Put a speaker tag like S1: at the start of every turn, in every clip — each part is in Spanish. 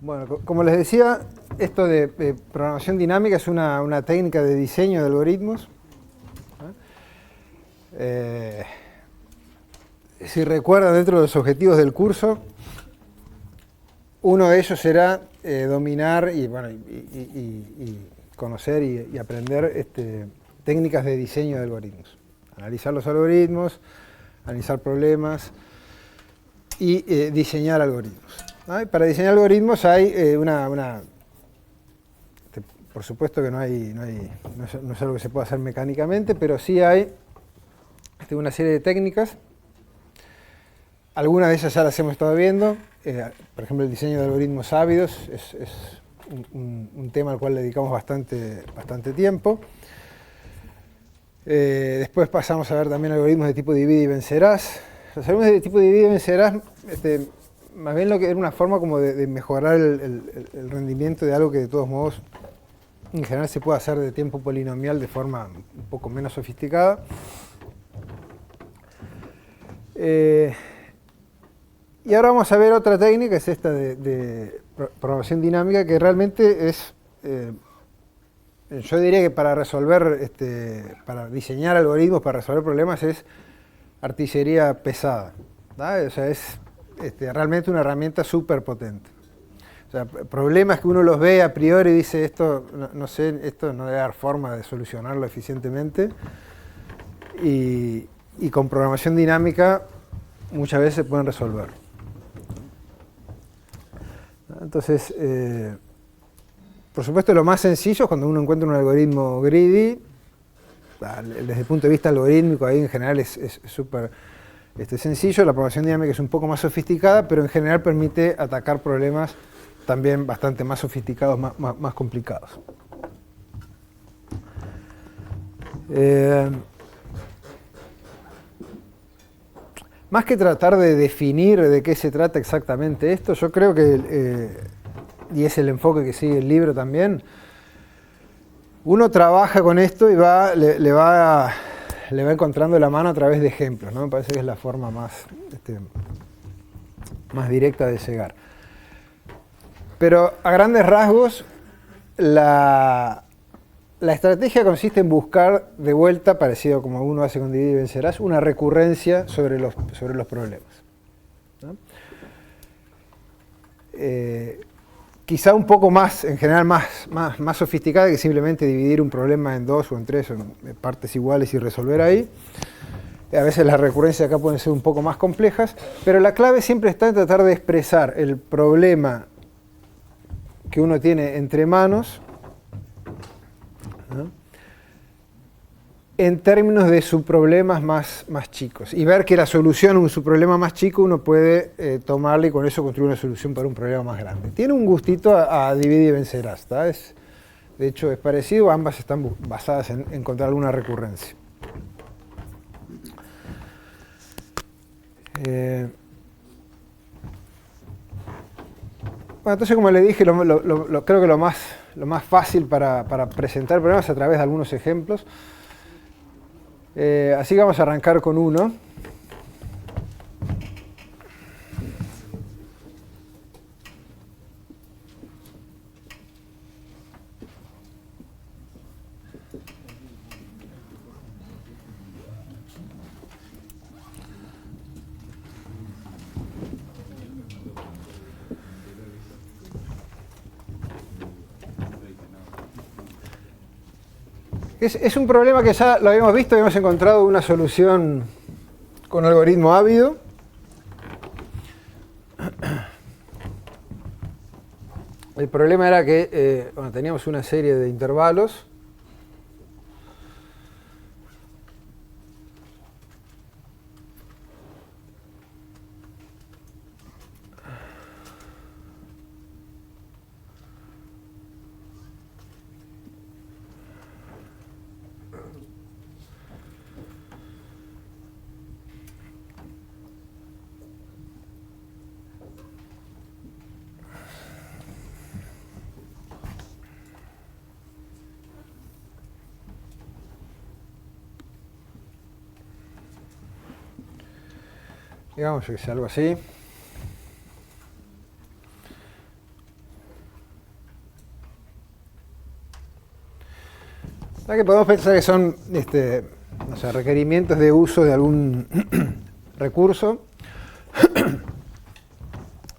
S1: Bueno, como les decía, esto de programación dinámica es una técnica de diseño de algoritmos. Si recuerdan, dentro de los objetivos del curso, uno de ellos será dominar y conocer y aprender técnicas de diseño de algoritmos. Analizar los algoritmos, analizar problemas y diseñar algoritmos. ¿No? Para diseñar algoritmos hay por supuesto que no es algo que se pueda hacer mecánicamente, pero sí hay una serie de técnicas. Algunas de ellas ya las hemos estado viendo. Por ejemplo, el diseño de algoritmos ávidos es un tema al cual le dedicamos bastante tiempo. Después pasamos a ver también algoritmos de tipo divide y vencerás. Los algoritmos de tipo divide y vencerás, más bien lo que era una forma como de mejorar el rendimiento de algo que de todos modos en general se puede hacer de tiempo polinomial de forma un poco menos sofisticada. Y ahora vamos a ver otra técnica, es esta de programación dinámica, que realmente es, yo diría que para resolver, para diseñar algoritmos, para resolver problemas, es artillería pesada. ¿Da? O sea, es realmente una herramienta súper potente. O sea, problemas que uno los ve a priori y dice, esto no sé, esto no debe dar forma de solucionarlo eficientemente. Y con programación dinámica muchas veces se pueden resolver. Entonces, por supuesto, lo más sencillo es cuando uno encuentra un algoritmo greedy. Desde el punto de vista algorítmico, ahí en general es súper sencillo. La programación dinámica es un poco más sofisticada, pero en general permite atacar problemas también bastante más sofisticados, más complicados. Más que tratar de definir de qué se trata exactamente esto, yo creo que, y es el enfoque que sigue el libro también, uno trabaja con esto y le va encontrando la mano a través de ejemplos, ¿no? Me parece que es la forma más directa de llegar. Pero a grandes rasgos, la estrategia consiste en buscar de vuelta, parecido como uno hace con Divide y Vencerás, una recurrencia sobre los problemas. ¿No? Quizá un poco más, en general, más sofisticada que simplemente dividir un problema en dos o en tres o en partes iguales y resolver ahí. A veces las recurrencias acá pueden ser un poco más complejas, pero la clave siempre está en tratar de expresar el problema que uno tiene entre manos, ¿no?, en términos de subproblemas más chicos. Y ver que la solución a su problema más chico uno puede tomarla y con eso construir una solución para un problema más grande. Tiene un gustito a Divide y Vencerás. De hecho, es parecido. Ambas están basadas en encontrar alguna recurrencia. Bueno, entonces, como le dije, creo que lo más fácil para presentar problemas es a través de algunos ejemplos. Así que vamos a arrancar con uno. Es un problema que ya lo habíamos visto, habíamos encontrado una solución con algoritmo ávido. El problema era que teníamos una serie de intervalos. Digamos que sea algo así. sea que podemos pensar que son no sé, requerimientos de uso de algún recurso.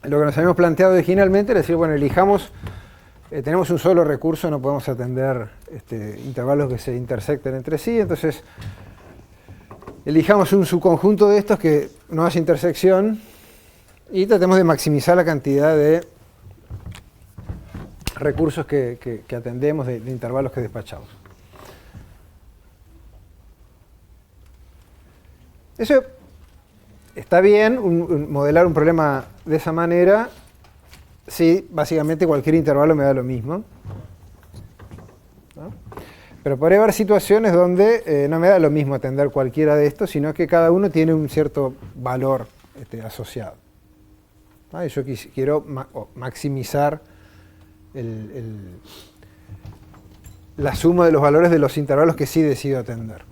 S1: Lo que nos habíamos planteado originalmente era decir, bueno, elijamos, tenemos un solo recurso, no podemos atender intervalos que se intersecten entre sí, entonces elijamos un subconjunto de estos que no hace intersección y tratemos de maximizar la cantidad de recursos que atendemos, de intervalos que despachamos. Eso está bien, modelar un problema de esa manera, si básicamente cualquier intervalo me da lo mismo, ¿no? Pero podría haber situaciones donde no me da lo mismo atender cualquiera de estos, sino que cada uno tiene un cierto valor asociado, ¿no? Y yo quiero maximizar la suma de los valores de los intervalos que sí decido atender.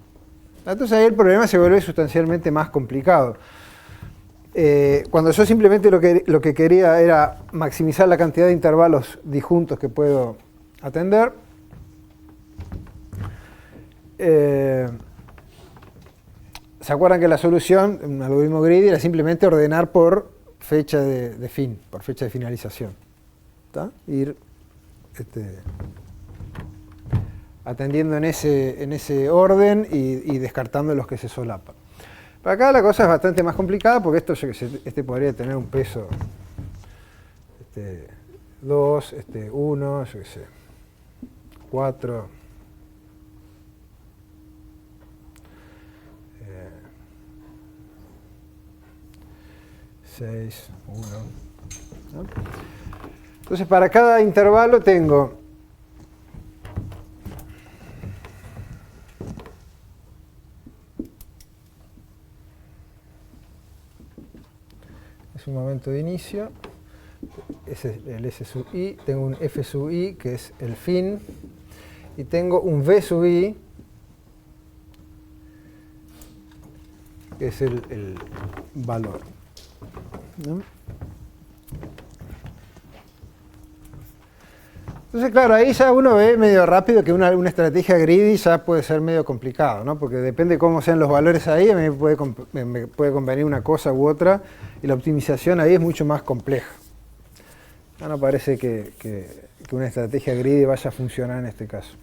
S1: Entonces ahí el problema se vuelve sustancialmente más complicado. Cuando yo simplemente lo que quería era maximizar la cantidad de intervalos disjuntos que puedo atender, ¿se acuerdan que la solución, un algoritmo greedy, era simplemente ordenar por fecha de fin, por fecha de finalización? ¿Está? Ir atendiendo en ese orden y descartando los que se solapan. Para acá la cosa es bastante más complicada porque esto, yo que sé, podría tener un peso 2, 1, yo que sé, 4, 6, 1, ¿no? Entonces para cada intervalo tengo un momento de inicio, ese es el S sub i, tengo un F sub i que es el fin, y tengo un V sub i que es el valor, ¿no? Entonces, claro, ahí ya uno ve medio rápido que una estrategia greedy ya puede ser medio complicado, ¿no? Porque depende de cómo sean los valores ahí, a mí me puede convenir una cosa u otra, y la optimización ahí es mucho más compleja. Ya no parece que una estrategia greedy vaya a funcionar en este caso.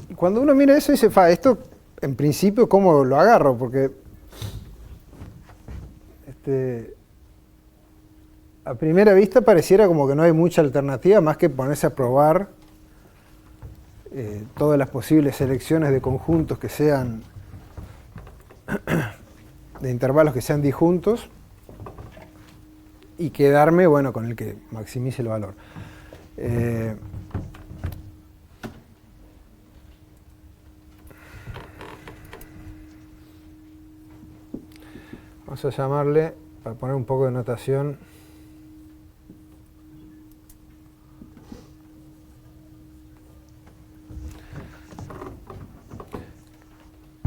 S1: Y cuando uno mira eso dice, esto en principio, ¿cómo lo agarro? Porque a primera vista pareciera como que no hay mucha alternativa más que ponerse a probar todas las posibles selecciones de conjuntos que sean de intervalos que sean disjuntos y quedarme, bueno, con el que maximice el valor. Vamos a llamarle, para poner un poco de notación,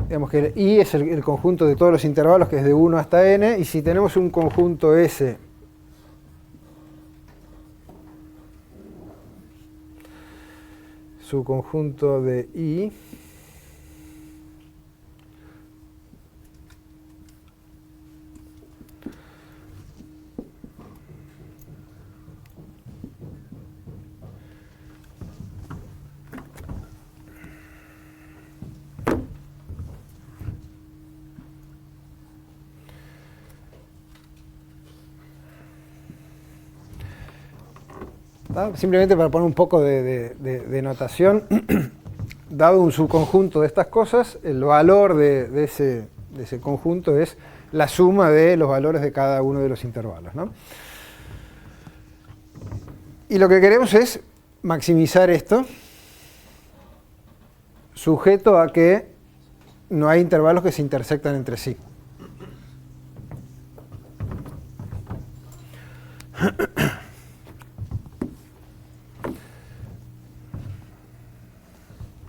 S1: digamos que el I es el conjunto de todos los intervalos que es de 1 hasta n, y si tenemos un conjunto S su conjunto de I simplemente para poner un poco de notación, dado un subconjunto de estas cosas, el valor de ese conjunto es la suma de los valores de cada uno de los intervalos, ¿no? Y lo que queremos es maximizar esto, sujeto a que no hay intervalos que se intersectan entre sí.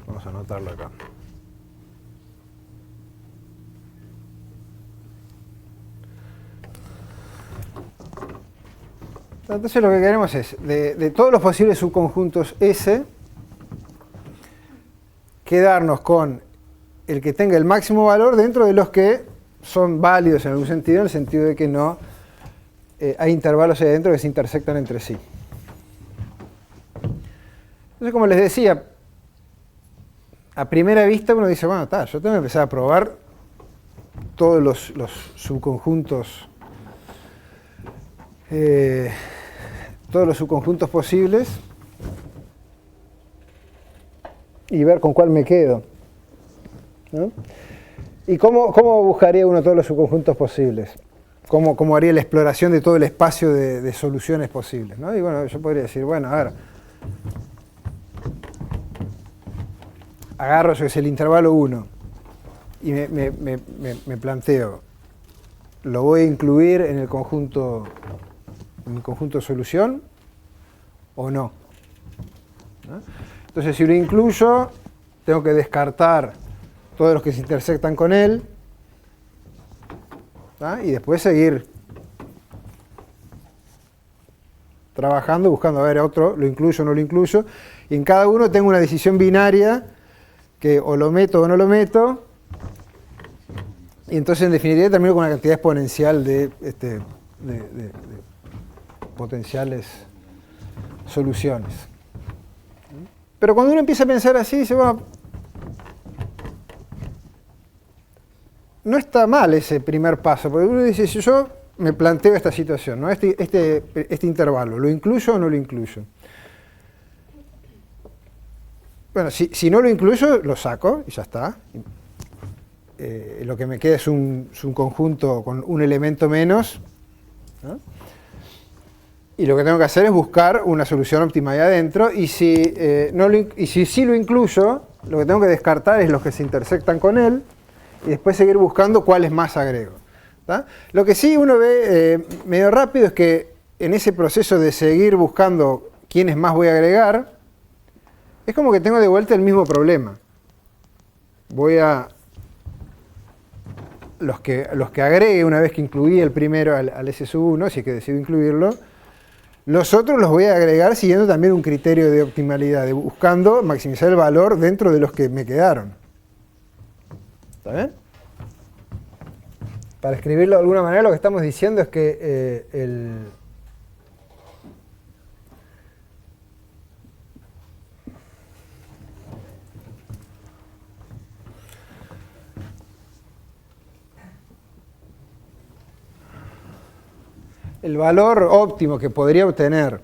S1: Vamos a anotarlo acá. Entonces lo que queremos es, de todos los posibles subconjuntos S, quedarnos con el que tenga el máximo valor dentro de los que son válidos en algún sentido, en el sentido de que no hay intervalos ahí dentro que se intersectan entre sí. Entonces, como les decía, a primera vista uno dice, bueno, yo tengo que empezar a probar todos los subconjuntos posibles y ver con cuál me quedo, ¿no? ¿Y cómo buscaría uno todos los subconjuntos posibles? ¿Cómo haría la exploración de todo el espacio de soluciones posibles, ¿no? Y bueno, yo podría decir, bueno, a ver, agarro yo que es el intervalo 1 y me planteo, ¿lo voy a incluir en el conjunto de solución o no? ¿No? Entonces, si lo incluyo, tengo que descartar todos los que se intersectan con él, ¿tá? Y después seguir trabajando, buscando a ver otro, lo incluyo o no lo incluyo, y en cada uno tengo una decisión binaria que o lo meto o no lo meto, y entonces en definitiva termino con una cantidad exponencial de potenciales soluciones. Pero cuando uno empieza a pensar así, dice, bueno, no está mal ese primer paso, porque uno dice, si yo me planteo esta situación, ¿no? este intervalo, ¿lo incluyo o no lo incluyo? Bueno, si no lo incluyo, lo saco y ya está. Lo que me queda es un conjunto con un elemento menos, ¿no? Y lo que tengo que hacer es buscar una solución óptima ahí adentro, y si sí lo incluyo, lo que tengo que descartar es los que se intersectan con él, y después seguir buscando cuáles más agrego, ¿tá? Lo que sí uno ve medio rápido es que en ese proceso de seguir buscando quiénes más voy a agregar, es como que tengo de vuelta el mismo problema. Voy a... Los que agregue una vez que incluí el primero al S1, si es que decido incluirlo, los otros los voy a agregar siguiendo también un criterio de optimalidad, buscando maximizar el valor dentro de los que me quedaron. ¿Está bien? Para escribirlo de alguna manera, lo que estamos diciendo es que el valor óptimo que podría obtener,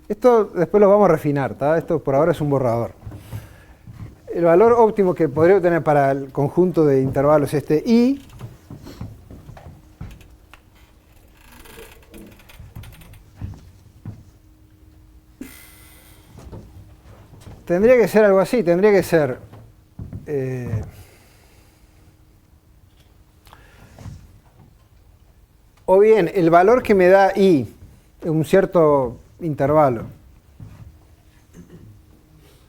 S1: esto después lo vamos a refinar, ¿tá? Esto por ahora es un borrador. El valor óptimo que podría obtener para el conjunto de intervalos I tendría que ser algo así, tendría que ser o bien el valor que me da I en un cierto intervalo,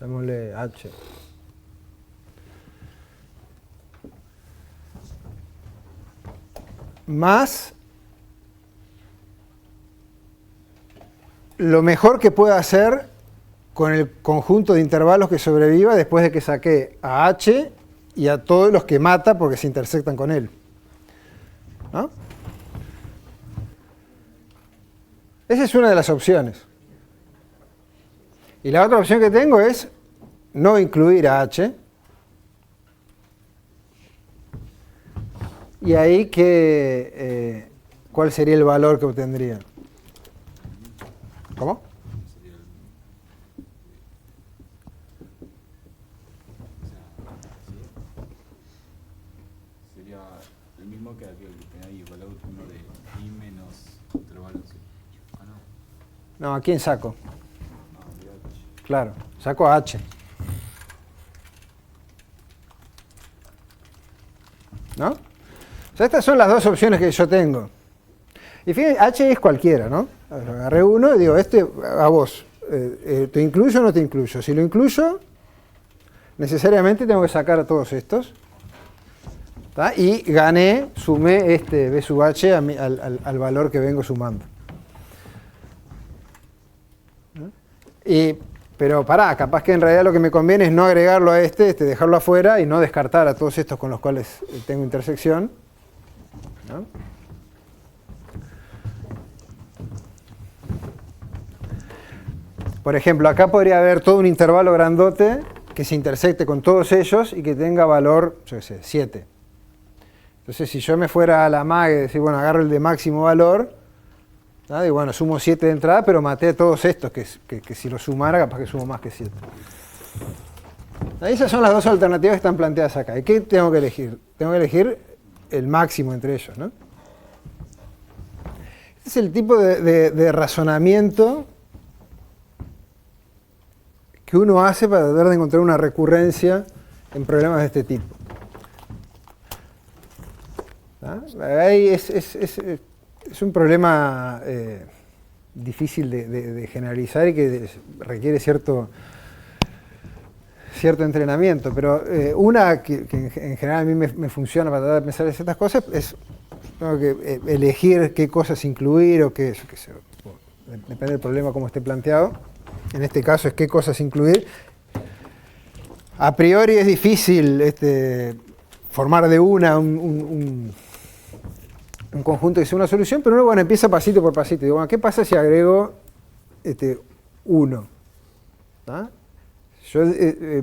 S1: llamémosle H, más lo mejor que pueda hacer con el conjunto de intervalos que sobreviva después de que saqué a H y a todos los que mata porque se intersectan con él, ¿no? Esa es una de las opciones. Y la otra opción que tengo es no incluir a H. Y ahí, ¿cuál sería el valor que obtendría? ¿Cómo?
S2: Sería el mismo que aquel que tiene ahí, el valor último de I menos intervalo. Ah, no.
S1: No, ¿a quién saco?
S2: Ah, de H.
S1: Claro, saco a H. ¿No? O sea, estas son las dos opciones que yo tengo. Y fíjense, H es cualquiera, ¿no? Agarré uno y digo, a vos, ¿te incluyo o no te incluyo? Si lo incluyo, necesariamente tengo que sacar a todos estos. ¿Tá? Y gané, sumé B sub H al valor que vengo sumando. Pero pará, capaz que en realidad lo que me conviene es no agregarlo a dejarlo afuera y no descartar a todos estos con los cuales tengo intersección, ¿no? Por ejemplo, acá podría haber todo un intervalo grandote que se intersecte con todos ellos y que tenga valor, yo qué sé, 7. Entonces, si yo me fuera a la MAG y decir, bueno, agarro el de máximo valor, ¿no? Y bueno, sumo 7 de entrada, pero maté a todos estos, que si los sumara, capaz que sumo más que 7. Esas son las dos alternativas que están planteadas acá. ¿Y qué tengo que elegir? Tengo que elegir el máximo entre ellos, ¿no? Este es el tipo de razonamiento que uno hace para tratar de encontrar una recurrencia en problemas de este tipo. Ahí es un problema difícil de generalizar y que requiere cierto entrenamiento, pero una que en general a mí me funciona para tratar de pensar en ciertas cosas es tengo que elegir qué cosas incluir o qué, yo qué sé, depende del problema cómo esté planteado. En este caso es qué cosas incluir. A priori es difícil formar de una un conjunto que sea una solución, pero uno empieza pasito por pasito. Digo, bueno, ¿qué pasa si agrego 1? Yo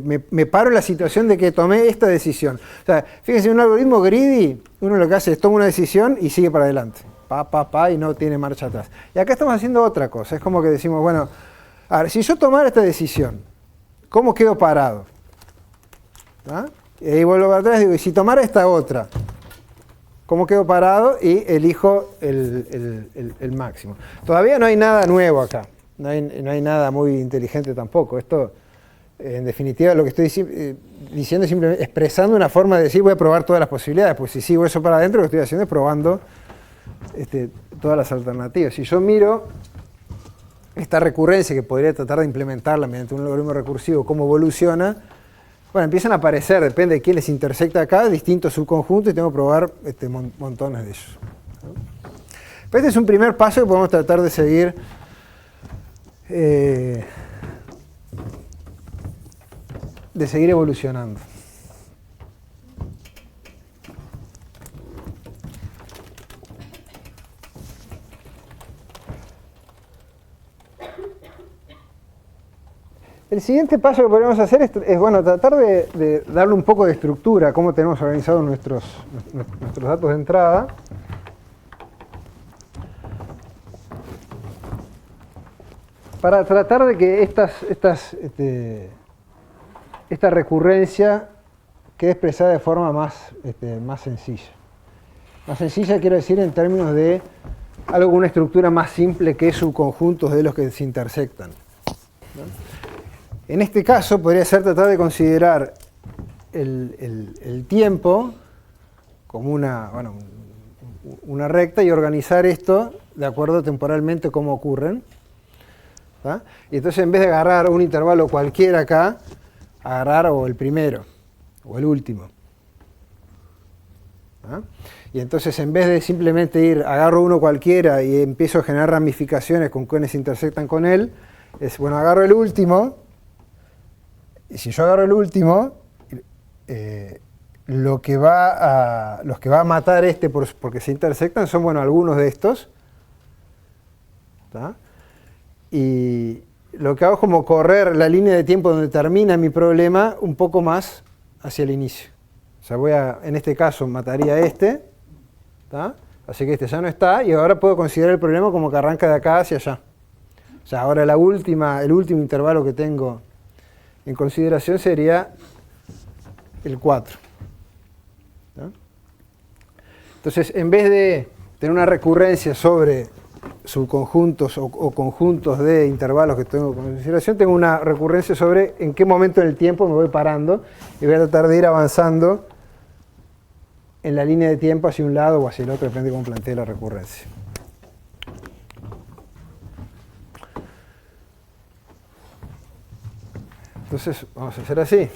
S1: me paro en la situación de que tomé esta decisión. O sea, fíjense, en un algoritmo greedy, uno lo que hace es toma una decisión y sigue para adelante. Y no tiene marcha atrás. Y acá estamos haciendo otra cosa. Es como que decimos, bueno, a ver, si yo tomara esta decisión, ¿cómo quedo parado? Y ahí vuelvo para atrás y digo, y si tomara esta otra, ¿cómo quedo parado? Y elijo el máximo. Todavía no hay nada nuevo acá. No hay nada muy inteligente tampoco. Esto, en definitiva, lo que estoy diciendo es simplemente expresando una forma de decir, voy a probar todas las posibilidades. Pues si sigo eso para adentro, lo que estoy haciendo es probando todas las alternativas. Si yo miro esta recurrencia que podría tratar de implementarla mediante un algoritmo recursivo, cómo evoluciona, bueno, empiezan a aparecer, depende de quién les intersecta acá, distintos subconjuntos y tengo que probar montones de ellos. Pero este es un primer paso que podemos tratar de seguir evolucionando. El siguiente paso que podemos hacer es bueno, tratar de darle un poco de estructura a cómo tenemos organizados nuestros datos de entrada. Para tratar de que esta recurrencia quede expresada de forma más sencilla. Más sencilla quiero decir en términos de algo con una estructura más simple que subconjuntos de los que se intersectan, ¿no? En este caso podría ser tratar de considerar el tiempo como una recta y organizar esto de acuerdo temporalmente a cómo ocurren. Y entonces en vez de agarrar un intervalo cualquiera acá, agarrar o el primero o el último. Y entonces en vez de simplemente agarro uno cualquiera y empiezo a generar ramificaciones con quienes se intersectan con él, es bueno, agarro el último. Y si yo agarro el último, los que va a matar porque se intersectan son, algunos de estos. Y lo que hago es como correr la línea de tiempo donde termina mi problema un poco más hacia el inicio. O sea, en este caso mataría a así que este ya no está, y ahora puedo considerar el problema como que arranca de acá hacia allá. O sea, ahora el último intervalo que tengo en consideración sería el 4. Entonces, en vez de tener una recurrencia sobre subconjuntos o conjuntos de intervalos que tengo en consideración, tengo una recurrencia sobre en qué momento en el tiempo me voy parando y voy a tratar de ir avanzando en la línea de tiempo hacia un lado o hacia el otro, depende de cómo plantee la recurrencia. Entonces, vamos a hacer así.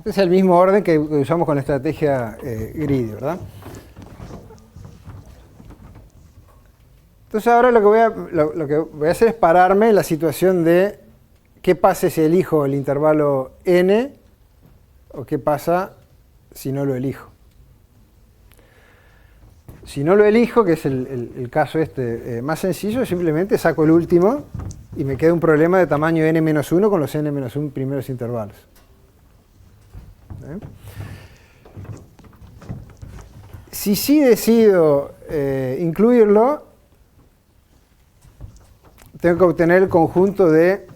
S1: Este es el mismo orden que usamos con la estrategia greedy, ¿verdad? Entonces ahora lo que voy a hacer es pararme en la situación de qué pasa si elijo el intervalo n o qué pasa si no lo elijo. Si no lo elijo, que es el caso más sencillo, simplemente saco el último y me queda un problema de tamaño n-1 con los n-1 primeros intervalos. Si sí decido incluirlo, tengo que obtener el conjunto de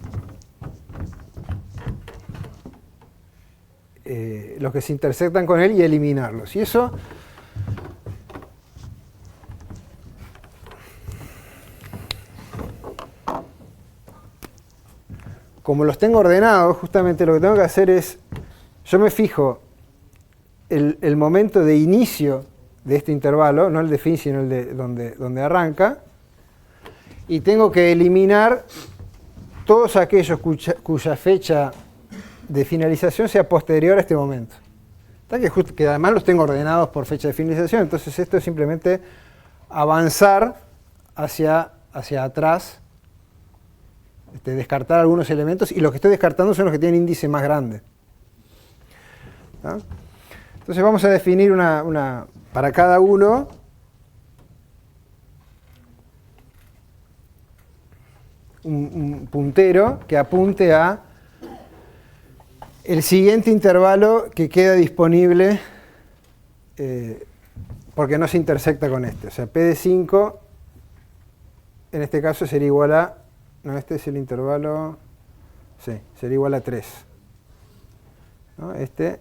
S1: los que se intersectan con él y eliminarlos. Y eso como los tengo ordenados, justamente lo que tengo que hacer es, yo me fijo el momento de inicio de este intervalo, no el de fin, sino el de donde arranca, y tengo que eliminar todos aquellos cuya fecha de finalización sea posterior a este momento. Que además los tengo ordenados por fecha de finalización, entonces esto es simplemente avanzar hacia atrás, descartar algunos elementos, y los que estoy descartando son los que tienen índice más grande. ¿Ah? Entonces vamos a definir para cada uno un puntero que apunte a el siguiente intervalo que queda disponible porque no se intersecta con este. O sea, P de 5 en este caso sería igual a... No, este es el intervalo... Sí, sería igual a 3. ¿No? Este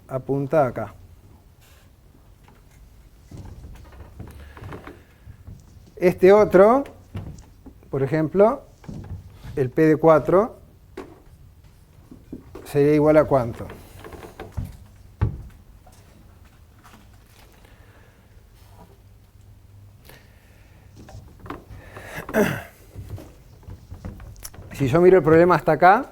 S1: apunta acá. Este otro, por ejemplo, el P de 4, sería igual a ¿cuánto? Si yo miro el problema hasta acá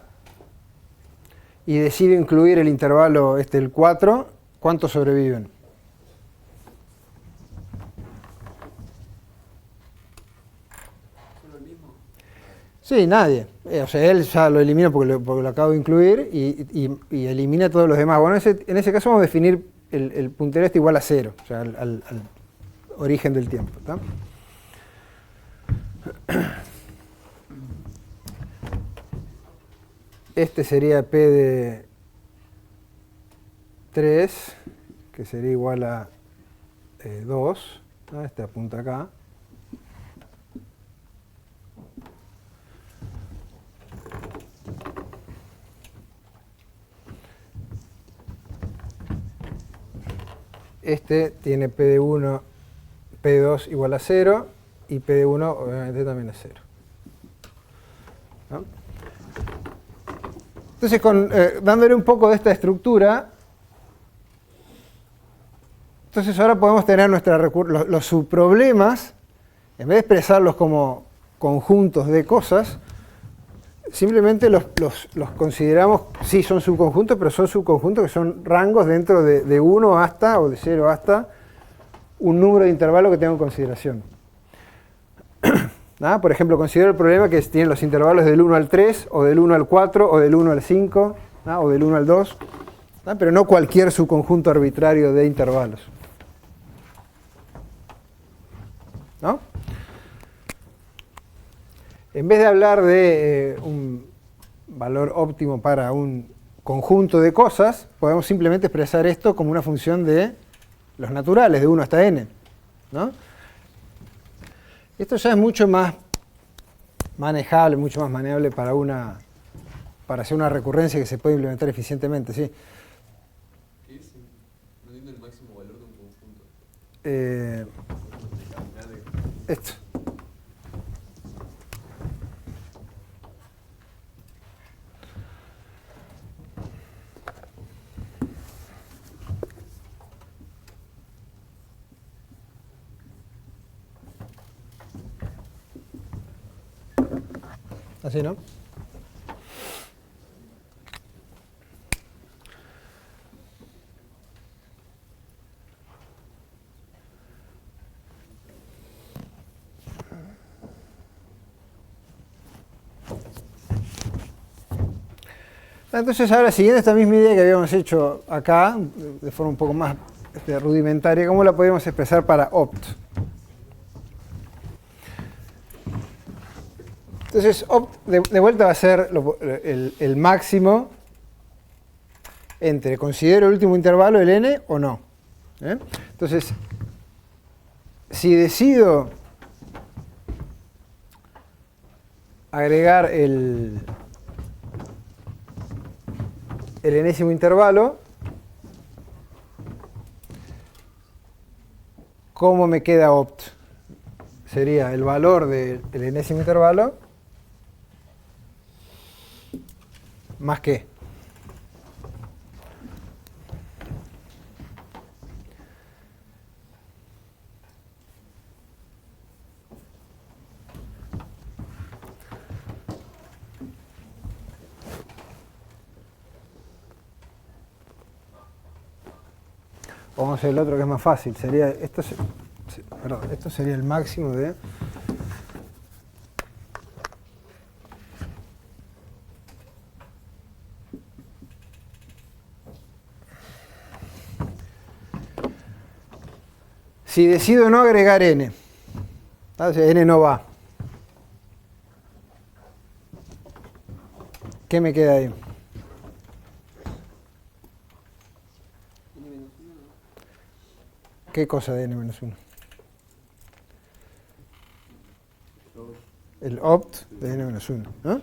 S1: y decido incluir el intervalo el 4, ¿cuántos sobreviven? Sí, nadie. O sea, él ya lo elimina porque lo acabo de incluir y elimina todos los demás. Bueno, en ese caso vamos a definir el puntero igual a 0, o sea, al origen del tiempo. ¿Tá? Este sería P de 3, que sería igual a 2. ¿No? Este apunta acá. Este tiene P de 1, P de 2 igual a 0, y P de 1 obviamente también es 0. ¿No? Entonces, dándole un poco de esta estructura, entonces ahora podemos tener los subproblemas, en vez de expresarlos como conjuntos de cosas, simplemente los consideramos, sí son subconjuntos, pero son subconjuntos que son rangos dentro de 1 hasta, o de 0 hasta, un número de intervalos que tengo en consideración. ¿Ah? Por ejemplo, considero el problema que tienen los intervalos del 1 al 3, o del 1 al 4, o del 1 al 5, ¿ah? O del 1 al 2, ¿ah? Pero no cualquier subconjunto arbitrario de intervalos. ¿No? En vez de hablar de un valor óptimo para un conjunto de cosas, podemos simplemente expresar esto como una función de los naturales, de 1 hasta n. ¿No? Esto ya es mucho más manejable, mucho más manejable para hacer una recurrencia que se puede implementar eficientemente. ¿Sí?
S3: ¿Qué es? No entiendo el máximo valor de un conjunto.
S1: Esto. Así, ¿no? Entonces ahora, siguiendo esta misma idea que habíamos hecho acá, de forma un poco más rudimentaria, ¿cómo la podemos expresar para opt? Entonces, opt de vuelta va a ser el máximo entre considero el último intervalo, el n, o no. Entonces, si decido agregar el enésimo intervalo, ¿cómo me queda opt? Sería el valor del enésimo intervalo más qué. Vamos a hacer el otro que es más fácil. Sería esto, perdón, esto sería el máximo de si decido no agregar n. Entonces n no va. ¿Qué me queda ahí? ¿Qué cosa de n-1? El opt de n-1, ¿no?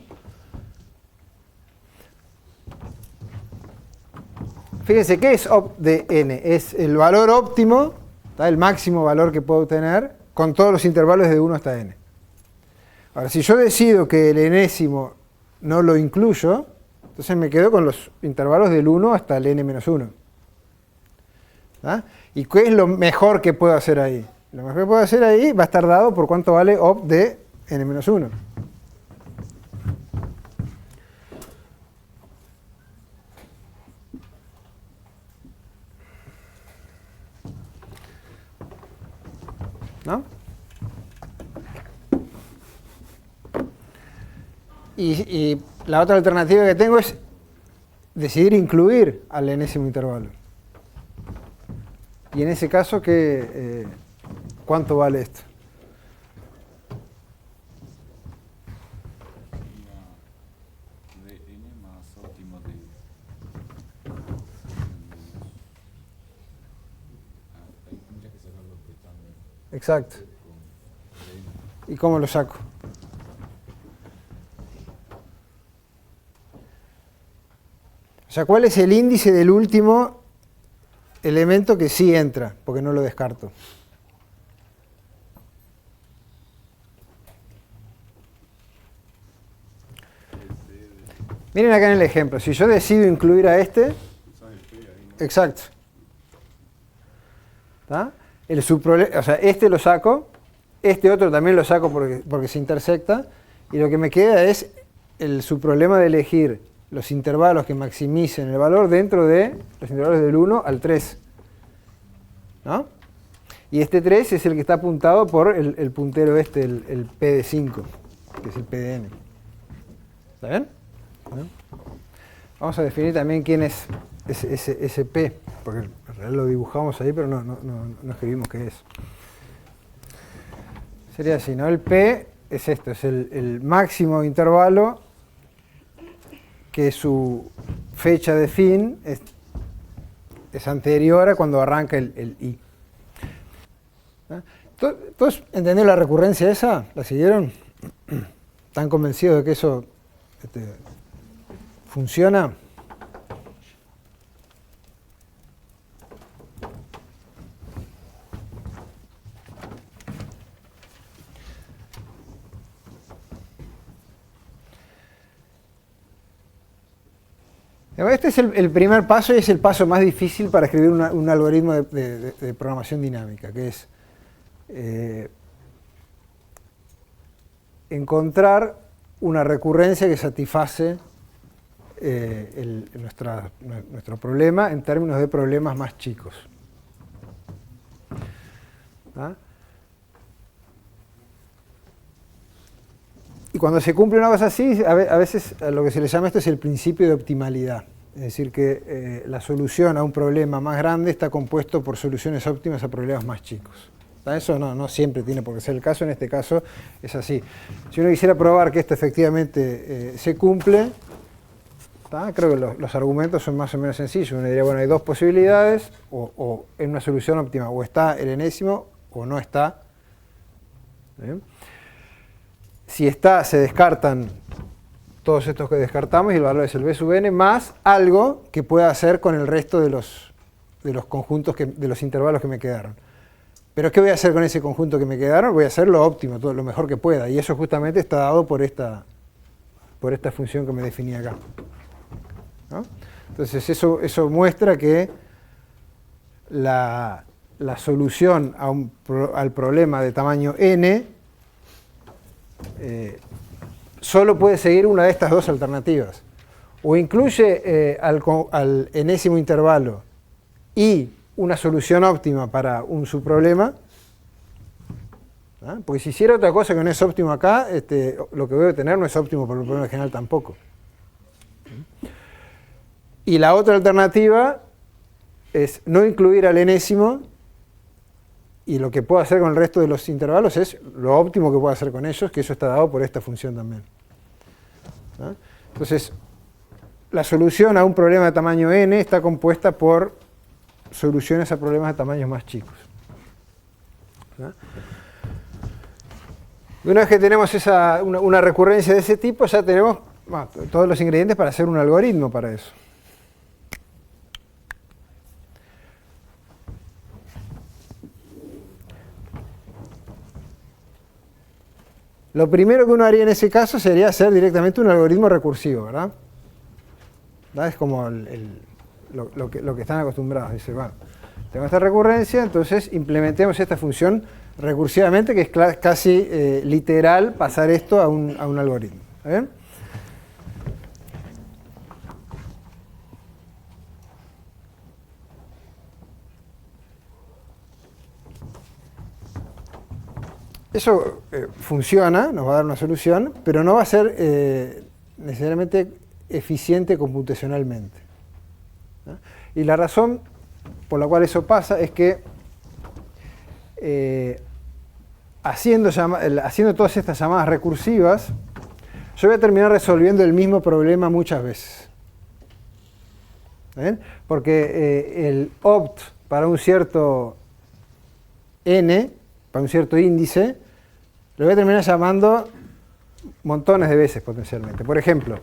S1: Fíjense, ¿qué es opt de n? Es el valor óptimo, ¿tá? El máximo valor que puedo obtener con todos los intervalos de 1 hasta n. Ahora, si yo decido que el enésimo no lo incluyo, entonces me quedo con los intervalos del 1 hasta el n-1. ¿Tá? ¿Y qué es lo mejor que puedo hacer ahí? Lo mejor que puedo hacer ahí va a estar dado por cuánto vale opt de n-1. ¿No? Y la otra alternativa que tengo es decidir incluir al enésimo intervalo. Y en ese caso, ¿cuánto vale esto?
S2: De n más óptimo de... Ahí tendría que sacarlo apretando.
S1: Exacto. ¿Y cómo lo saco? O sea, ¿cuál es el índice del último elemento que sí entra? Porque no lo descarto. Miren acá en el ejemplo. Si yo decido incluir a este... Exacto. ¿Tá? O sea, este lo saco. Este otro también lo saco porque se intersecta. Y lo que me queda es el subproblema de elegir los intervalos que maximicen el valor dentro de los intervalos del 1 al 3. ¿No? Y este 3 es el que está apuntado por el puntero este, el P de 5, que es el P de n. ¿Está bien? ¿No? Vamos a definir también quién es ese P, porque en realidad lo dibujamos ahí, pero no escribimos qué es. Sería así, ¿no? El P es esto, es el máximo intervalo que su fecha de fin es anterior a cuando arranca el I. ¿Todos entendieron la recurrencia esa? ¿La siguieron? ¿Están convencidos de que eso funciona? Este es el primer paso y es el paso más difícil para escribir un algoritmo de programación dinámica, que es encontrar una recurrencia que satisface nuestro problema en términos de problemas más chicos. ¿Ah? Y cuando se cumple una cosa así, a veces lo que se le llama esto es el principio de optimalidad. Es decir, que la solución a un problema más grande está compuesto por soluciones óptimas a problemas más chicos. Eso no siempre tiene por qué ser el caso, en este caso es así. Si uno quisiera probar que esto efectivamente se cumple, creo que los argumentos son más o menos sencillos. Uno diría, bueno, hay dos posibilidades, o en una solución óptima o está el enésimo o no está. ¿Bien? Si está, se descartan todos estos que descartamos y el valor es el B sub n más algo que pueda hacer con el resto de los conjuntos, de los intervalos que me quedaron. Pero ¿qué voy a hacer con ese conjunto que me quedaron? Voy a hacer lo óptimo, todo lo mejor que pueda. Y eso justamente está dado por esta función que me definí acá, ¿no? Entonces eso muestra que la solución al problema de tamaño n solo puede seguir una de estas dos alternativas. O incluye al enésimo intervalo y una solución óptima para un subproblema, ¿ah? Porque si hiciera otra cosa que no es óptimo acá, lo que voy a obtener no es óptimo para el problema general tampoco. Y la otra alternativa es no incluir al enésimo, y lo que puedo hacer con el resto de los intervalos es lo óptimo que puedo hacer con ellos, que eso está dado por esta función también. ¿Ah? Entonces, la solución a un problema de tamaño n está compuesta por soluciones a problemas de tamaños más chicos. ¿Ah? Y una vez que tenemos una recurrencia de ese tipo, ya tenemos todos los ingredientes para hacer un algoritmo para eso. Lo primero que uno haría en ese caso sería hacer directamente un algoritmo recursivo, ¿verdad? Es como lo que están acostumbrados. Dice, bueno, tengo esta recurrencia, entonces implementemos esta función recursivamente, que es casi literal pasar esto a un algoritmo. ¿Está bien? Eso funciona, nos va a dar una solución, pero no va a ser necesariamente eficiente computacionalmente, ¿no? Y la razón por la cual eso pasa es que haciendo todas estas llamadas recursivas, yo voy a terminar resolviendo el mismo problema muchas veces. ¿Ven? Porque el opt para un cierto n, para un cierto índice, lo voy a terminar llamando montones de veces potencialmente. Por ejemplo,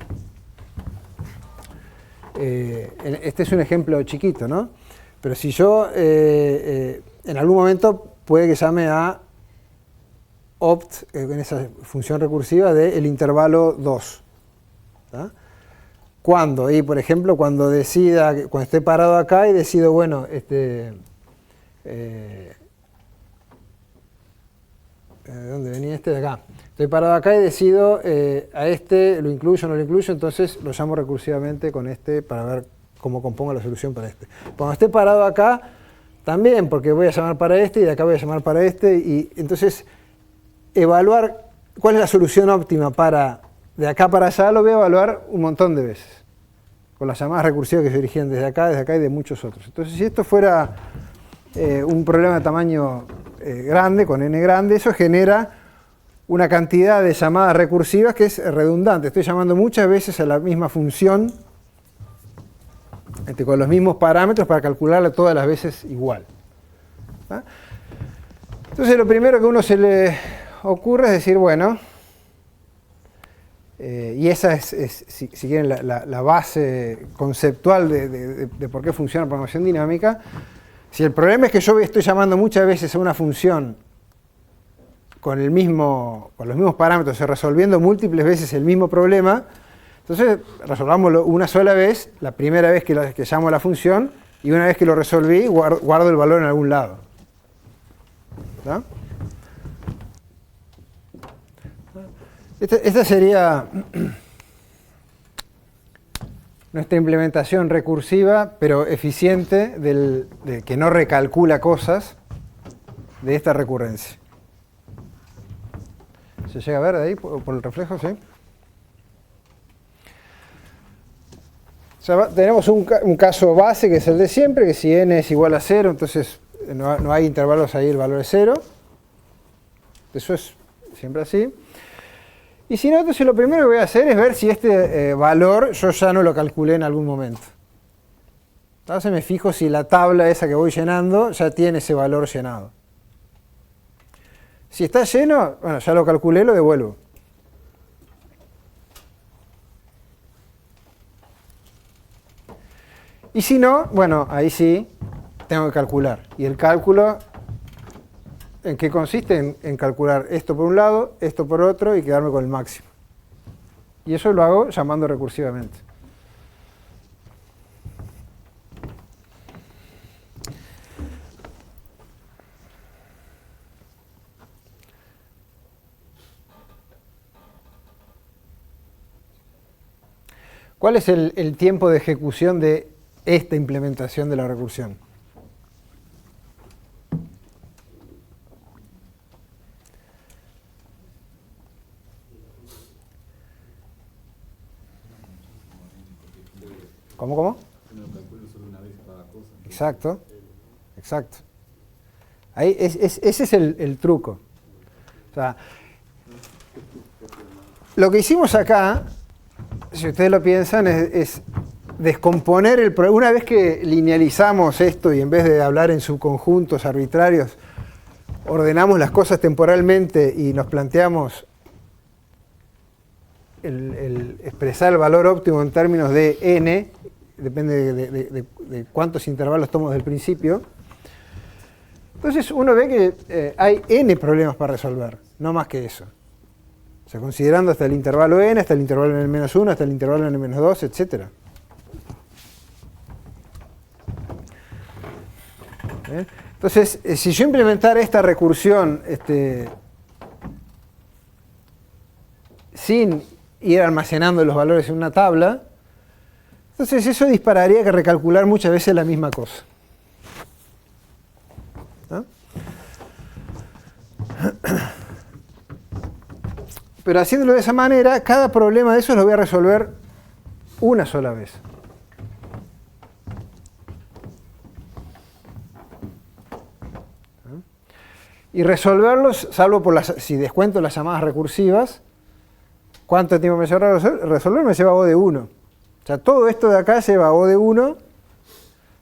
S1: este es un ejemplo chiquito, ¿no? Pero si yo en algún momento puede que llame a opt en esa función recursiva del intervalo 2. ¿Tá? ¿Cuándo? Y por ejemplo, cuando esté parado acá y decido, bueno, ¿de dónde venía este? De acá. Estoy parado acá y decido a este lo incluyo o no lo incluyo, entonces lo llamo recursivamente con este para ver cómo compongo la solución para este. Cuando esté parado acá, también, porque voy a llamar para este y de acá voy a llamar para este, y entonces evaluar cuál es la solución óptima para de acá para allá lo voy a evaluar un montón de veces, con las llamadas recursivas que se dirigían desde acá y de muchos otros. Entonces, si esto fuera un problema de tamaño grande, con n grande, eso genera una cantidad de llamadas recursivas que es redundante. Estoy llamando muchas veces a la misma función con los mismos parámetros para calcularla todas las veces igual. ¿Ah? Entonces lo primero que a uno se le ocurre es decir, bueno, y esa es si quieren, la base conceptual de por qué funciona la programación dinámica. Si el problema es que yo estoy llamando muchas veces a una función con los mismos parámetros y resolviendo múltiples veces el mismo problema, entonces resolvámoslo una sola vez, la primera vez que llamo a la función, y una vez que lo resolví, guardo el valor en algún lado. ¿No? Esta sería nuestra implementación recursiva, pero eficiente, de que no recalcula cosas, de esta recurrencia. ¿Se llega a ver de ahí por el reflejo? Sí. O sea, tenemos un caso base que es el de siempre, que si n es igual a 0, entonces no hay intervalos ahí, el valor es 0. Eso es siempre así. Y si no, entonces lo primero que voy a hacer es ver si este valor yo ya no lo calculé en algún momento. Entonces me fijo si la tabla esa que voy llenando ya tiene ese valor llenado. Si está lleno, bueno, ya lo calculé, lo devuelvo. Y si no, bueno, ahí sí tengo que calcular. Y el cálculo, ¿en qué consiste? En calcular esto por un lado, esto por otro y quedarme con el máximo. Y eso lo hago llamando recursivamente. ¿Cuál es el tiempo de ejecución de esta implementación de la recursión? ¿Cómo?
S2: Uno lo calcula solo una vez cada cosa.
S1: Exacto, exacto. Ahí ese es el truco. O sea, lo que hicimos acá, si ustedes lo piensan, es descomponer el problema. Una vez que linealizamos esto y en vez de hablar en subconjuntos arbitrarios, ordenamos las cosas temporalmente y nos planteamos el expresar el valor óptimo en términos de n, depende de cuántos intervalos tomo desde el principio. Entonces uno ve que hay n problemas para resolver, no más que eso. O sea, considerando hasta el intervalo n, hasta el intervalo n-1, hasta el intervalo n-2, etc. Entonces, si yo implementara esta recursión sin ir almacenando los valores en una tabla, entonces eso dispararía que recalcular muchas veces la misma cosa. ¿No? Pero haciéndolo de esa manera, cada problema de esos lo voy a resolver una sola vez. Y resolverlos, salvo si descuento las llamadas recursivas, ¿cuánto tiempo me lleva resolver? Me lleva O de 1. O sea, todo esto de acá lleva O de 1,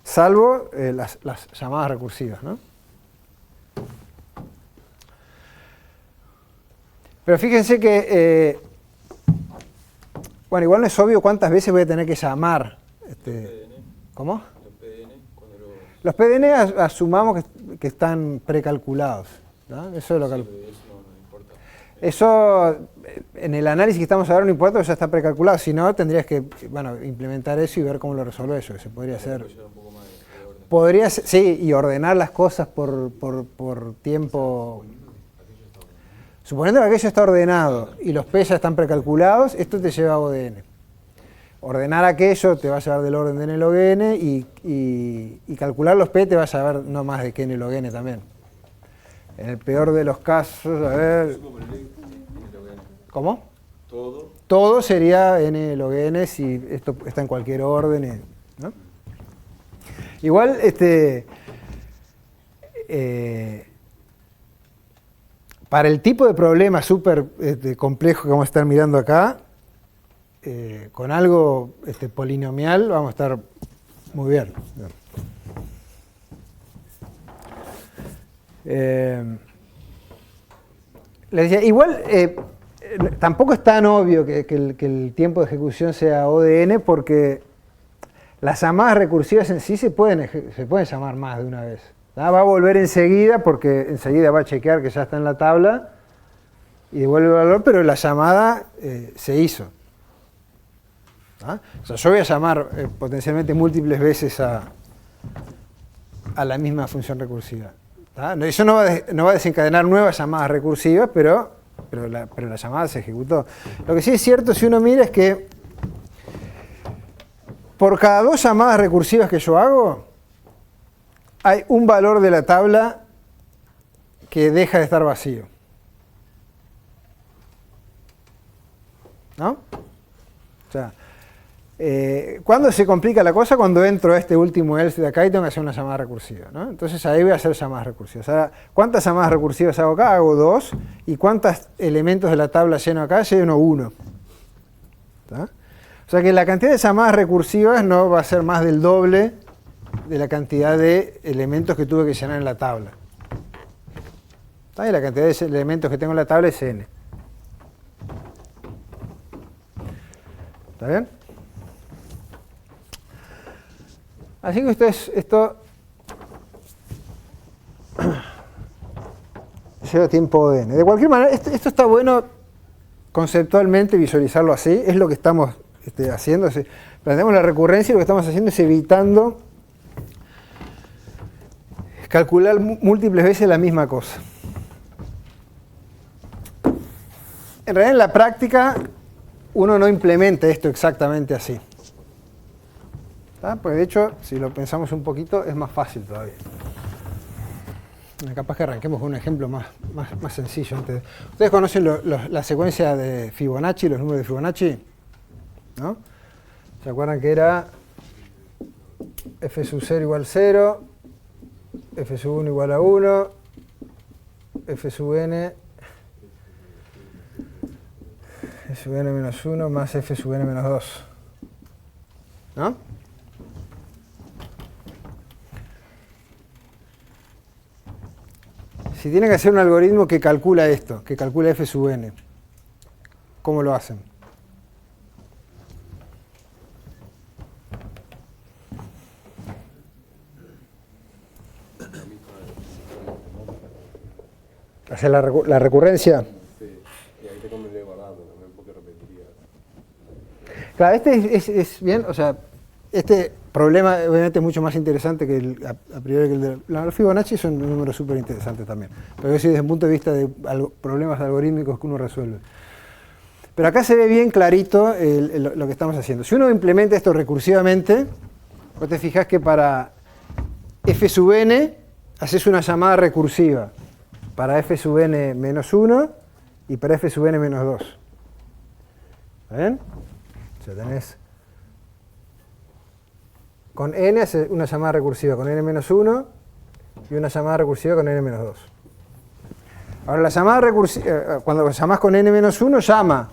S1: salvo las llamadas recursivas, ¿no? Pero fíjense que, bueno, igual no es obvio cuántas veces voy a tener que llamar. ¿Cómo? Los PDN asumamos que están precalculados, ¿no? Eso es lo que...
S3: Eso no importa.
S1: Eso, en el análisis que estamos ahora no importa, porque ya está precalculado. Si no, tendrías que, bueno, implementar eso y ver cómo lo resuelve eso, que se podría hacer.
S3: Un poco más de orden.
S1: Podría ser, sí, y ordenar las cosas por tiempo. Suponiendo que aquello está ordenado y los P ya están precalculados, esto te lleva a O de n. Ordenar aquello te va a llevar del orden de n log n y calcular los P te va a llevar no más de que n log n también. En el peor de los casos, a ver... ¿Cómo?
S3: Todo.
S1: Todo sería n log n si esto está en cualquier orden, ¿no? Igual, para el tipo de problema súper complejo que vamos a estar mirando acá, con algo polinomial vamos a estar muy bien. Les decía, igual tampoco es tan obvio que el tiempo de ejecución sea O de n, porque las llamadas recursivas en sí se pueden llamar más de una vez. Va a volver enseguida porque enseguida va a chequear que ya está en la tabla y devuelve el valor, pero la llamada se hizo. O sea, yo voy a llamar potencialmente múltiples veces a la misma función recursiva. Eso no va a desencadenar nuevas llamadas recursivas, pero la llamada se ejecutó. Lo que sí es cierto, si uno mira, es que por cada 2 llamadas recursivas que yo hago, hay un valor de la tabla que deja de estar vacío. ¿no? O sea, ¿cuándo se complica la cosa? Cuando entro a este último else de acá y tengo que hacer una llamada recursiva, ¿no? Entonces ahí voy a hacer llamadas recursivas. Ahora, ¿cuántas llamadas recursivas hago acá? Hago 2. ¿Y cuántos elementos de la tabla lleno acá? Lleno 1. ¿Está? O sea que la cantidad de llamadas recursivas no va a ser más del doble de la cantidad de elementos que tuve que llenar en la tabla. ¿Está? Y la cantidad de elementos que tengo en la tabla es n. ¿Está bien? Así que ustedes, esto lleva tiempo de n. De cualquier manera, esto está bueno conceptualmente visualizarlo así, es lo que estamos haciendo. Planteamos la recurrencia y lo que estamos haciendo es evitando calcular múltiples veces la misma cosa. En realidad, en la práctica, uno no implementa esto exactamente así. ¿Tá? Pues de hecho, si lo pensamos un poquito, es más fácil todavía. Capaz que arranquemos con un ejemplo más sencillo. ¿Ustedes conocen la secuencia de Fibonacci, los números de Fibonacci? ¿No? ¿Se acuerdan que era f sub 0 igual 0, f sub 1 igual a 1, f sub n menos 1 más f sub n menos 2? ¿No? Si tienen que hacer un algoritmo que calcula esto, que calcula f sub n, ¿cómo lo hacen? ¿Hacer la recurrencia?
S3: Sí, y ahí te convendría guardarlo también porque repetiría.
S1: Claro, este es bien, o sea, este problema obviamente es mucho más interesante que a priori que el de los Fibonacci. Son un número súper interesante también, pero eso desde el punto de vista de problemas algorítmicos que uno resuelve. Pero acá se ve bien clarito lo que estamos haciendo. Si uno implementa esto recursivamente, vos te fijás que para f sub n haces una llamada recursiva para f sub n menos 1 y para f sub n menos 2. ¿Está bien? O sea, tenés con n hace una llamada recursiva con n menos 1 y una llamada recursiva con n menos 2. Ahora la llamada recursiva, cuando llamás con n menos 1, llama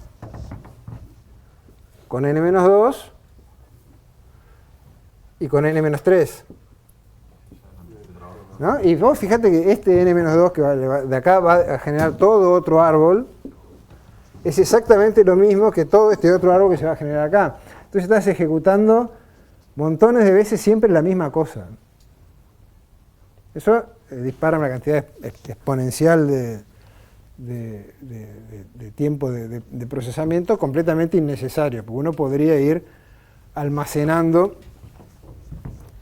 S1: con n menos 2 y con n menos 3. ¿No? Y vos fíjate que este n menos 2 que de acá va a generar todo otro árbol, es exactamente lo mismo que todo este otro árbol que se va a generar acá. Entonces estás ejecutando montones de veces siempre la misma cosa. Eso dispara una cantidad exponencial de tiempo de procesamiento completamente innecesario, porque uno podría ir almacenando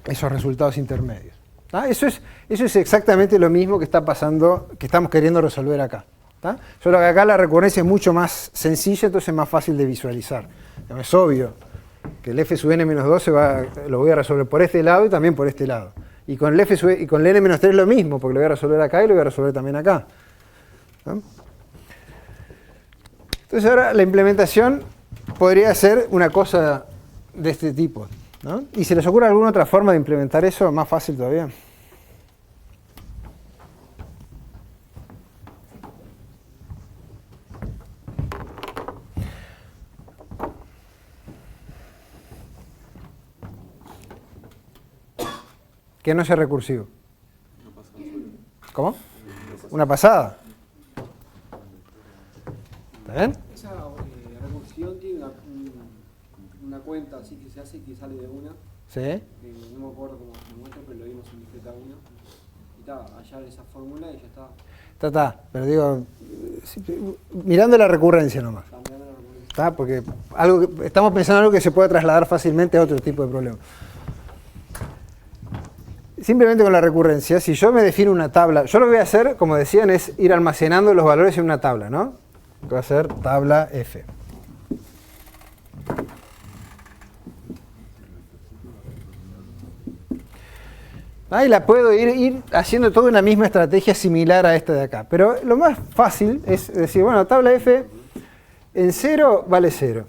S1: esos resultados intermedios. ¿Tá? Eso es exactamente lo mismo que está pasando, que estamos queriendo resolver acá. ¿Tá? Solo que acá la recurrencia es mucho más sencilla, entonces es más fácil de visualizar. Es obvio que el f sub n menos 2 lo voy a resolver por este lado y también por este lado. Y con el n menos 3 lo mismo, porque lo voy a resolver acá y lo voy a resolver también acá. ¿No? Entonces ahora la implementación podría ser una cosa de este tipo, ¿no? ¿Y se les ocurre alguna otra forma de implementar eso más fácil todavía? Que no sea recursivo. ¿Cómo? Una pasada. ¿Está bien?
S4: Esa recursión tiene una cuenta así que se hace que sale de una.
S1: Sí.
S4: No me acuerdo cómo se muestra, pero lo vimos en discreta 1. Y está, hallar esa fórmula y ya está.
S1: Está. Pero digo, mirando la recurrencia nomás.
S4: Cambiando la recurrencia.
S1: ¿Está? Porque estamos pensando en algo que se puede trasladar fácilmente a otro tipo de problema. Simplemente con la recurrencia, si yo me defino una tabla, yo lo que voy a hacer, como decían, es ir almacenando los valores en una tabla, ¿no? Va a ser tabla F. Y la puedo ir haciendo toda una misma estrategia similar a esta de acá. Pero lo más fácil es decir, bueno, tabla F, En 0 vale 0.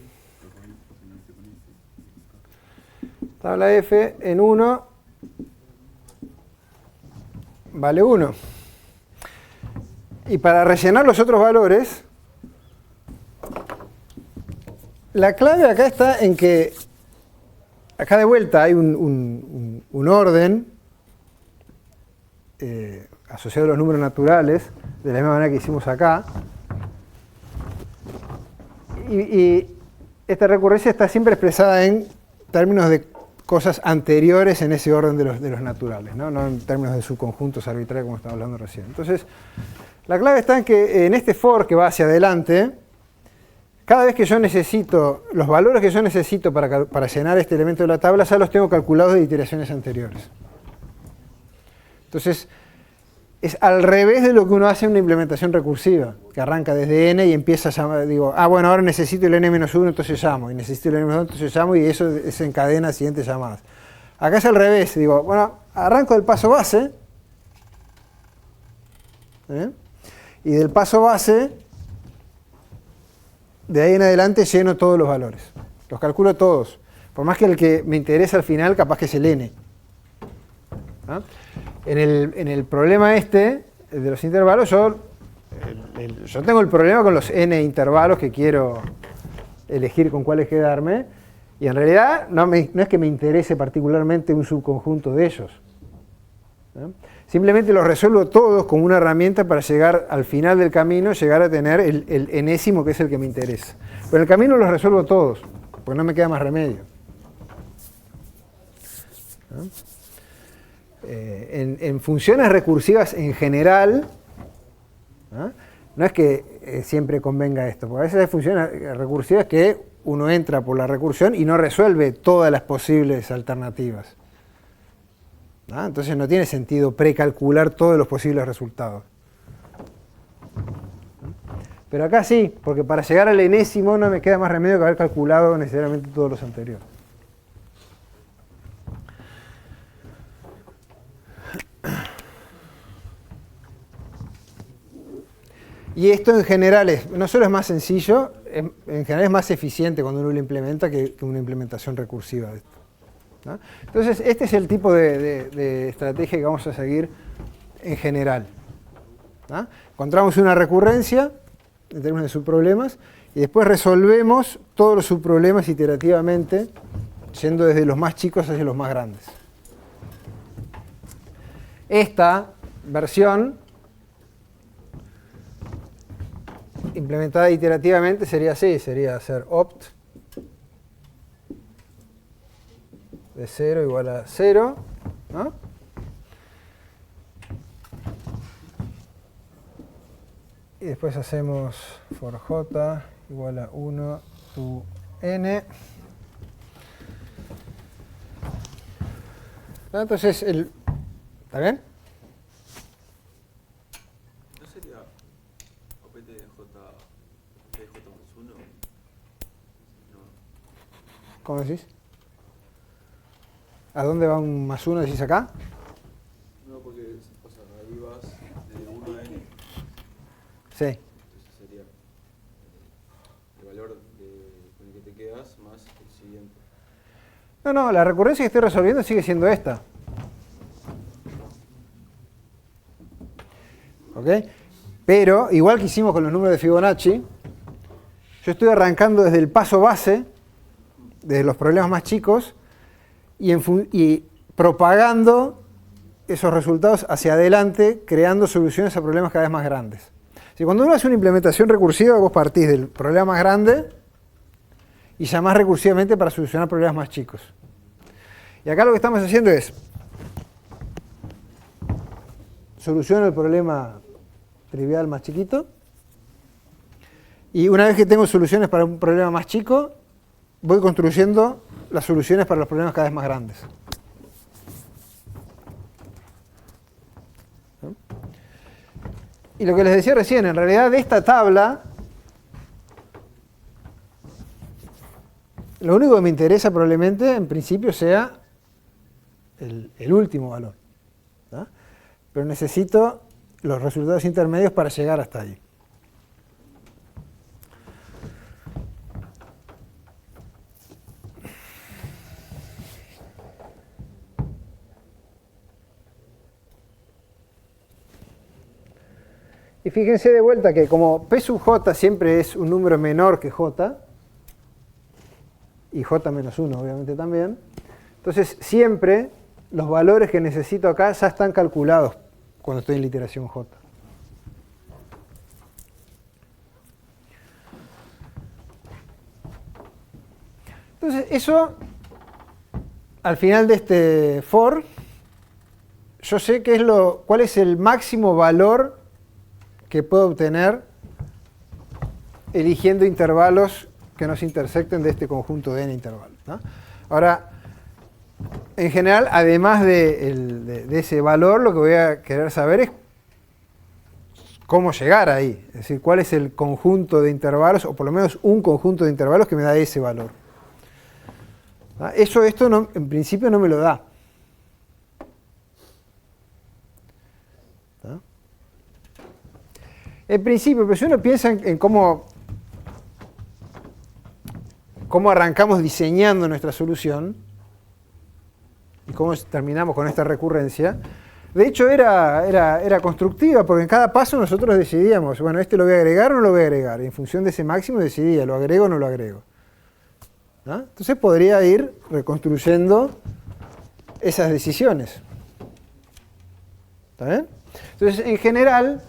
S1: Tabla F en 1 vale 1. Y para rellenar los otros valores, la clave acá está en que acá de vuelta hay un orden asociado a los números naturales, de la misma manera que hicimos acá. Y esta recurrencia está siempre expresada en términos de cosas anteriores en ese orden de los naturales, ¿no? No en términos de subconjuntos arbitrarios como estaba hablando recién. Entonces, la clave está en que en este for que va hacia adelante, cada vez que yo necesito, los valores que yo necesito para llenar este elemento de la tabla, ya los tengo calculados de iteraciones anteriores. Entonces, es al revés de lo que uno hace en una implementación recursiva, que arranca desde n y empieza a llamar, digo, bueno, ahora necesito el n-1, entonces llamo, y necesito el n-2, entonces llamo, y eso desencadena siguientes llamadas. Acá es al revés, digo, bueno, arranco del paso base, y del paso base, de ahí en adelante lleno todos los valores. Los calculo todos. Por más que el que me interesa al final, capaz que es el n. ¿Ah? En el problema este, el de los intervalos, yo tengo el problema con los n intervalos que quiero elegir con cuáles quedarme. Y en realidad no es que me interese particularmente un subconjunto de ellos. ¿Ah? Simplemente los resuelvo todos como una herramienta para llegar al final del camino, llegar a tener el enésimo que es el que me interesa. Pero en el camino los resuelvo todos, porque no me queda más remedio. ¿No? En funciones recursivas en general, no es que siempre convenga esto, porque a veces hay funciones recursivas que uno entra por la recursión y no resuelve todas las posibles alternativas. Entonces no tiene sentido precalcular todos los posibles resultados. Pero acá sí, porque para llegar al enésimo no me queda más remedio que haber calculado necesariamente todos los anteriores. Y esto en general no solo es más sencillo, en general es más eficiente cuando uno lo implementa que una implementación recursiva de esto. ¿No? Entonces, este es el tipo de estrategia que vamos a seguir en general. ¿No? Encontramos una recurrencia en términos de subproblemas y después resolvemos todos los subproblemas iterativamente, yendo desde los más chicos hacia los más grandes. Esta versión, implementada iterativamente, sería así, sería hacer opt de 0 igual a 0, ¿no? Y después hacemos for j igual a 1 to n. Entonces, ¿está bien?
S3: ¿No sería opt de j más 1? No.
S1: ¿Cómo decís? ¿A dónde va un más 1? ¿Decís acá?
S3: No, porque ahí vas de 1 a n.
S1: Sí.
S3: Entonces sería el valor con el que te quedas más el siguiente.
S1: No, la recurrencia que estoy resolviendo sigue siendo esta. ¿Ok? Pero, igual que hicimos con los números de Fibonacci, yo estoy arrancando desde el paso base, desde los problemas más chicos, y propagando esos resultados hacia adelante, creando soluciones a problemas cada vez más grandes. Si cuando uno hace una implementación recursiva, vos partís del problema más grande y llamás recursivamente para solucionar problemas más chicos. Y acá lo que estamos haciendo es soluciono el problema trivial más chiquito, y una vez que tengo soluciones para un problema más chico, voy construyendo las soluciones para los problemas cada vez más grandes. ¿No? Y lo que les decía recién, en realidad de esta tabla, lo único que me interesa probablemente, en principio, sea el último valor. ¿No? Pero necesito los resultados intermedios para llegar hasta ahí. Y fíjense de vuelta que como P sub j siempre es un número menor que j, y j menos 1 obviamente también, entonces siempre los valores que necesito acá ya están calculados cuando estoy en la iteración j. Entonces eso, al final de este for, yo sé cuál es el máximo valor que puedo obtener eligiendo intervalos que nos intersecten de este conjunto de n intervalos, ¿no? Ahora, en general, además de ese valor, lo que voy a querer saber es cómo llegar ahí. Es decir, cuál es el conjunto de intervalos, o por lo menos un conjunto de intervalos que me da ese valor. ¿Ah? Esto no, en principio no me lo da. ¿Ah? En principio, pero si uno piensa en cómo arrancamos diseñando nuestra solución y cómo terminamos con esta recurrencia, de hecho era constructiva, porque en cada paso nosotros decidíamos, bueno, este lo voy a agregar o no lo voy a agregar, y en función de ese máximo decidía, lo agrego o no lo agrego. ¿No? Entonces podría ir reconstruyendo esas decisiones. ¿Está bien? Entonces, en general,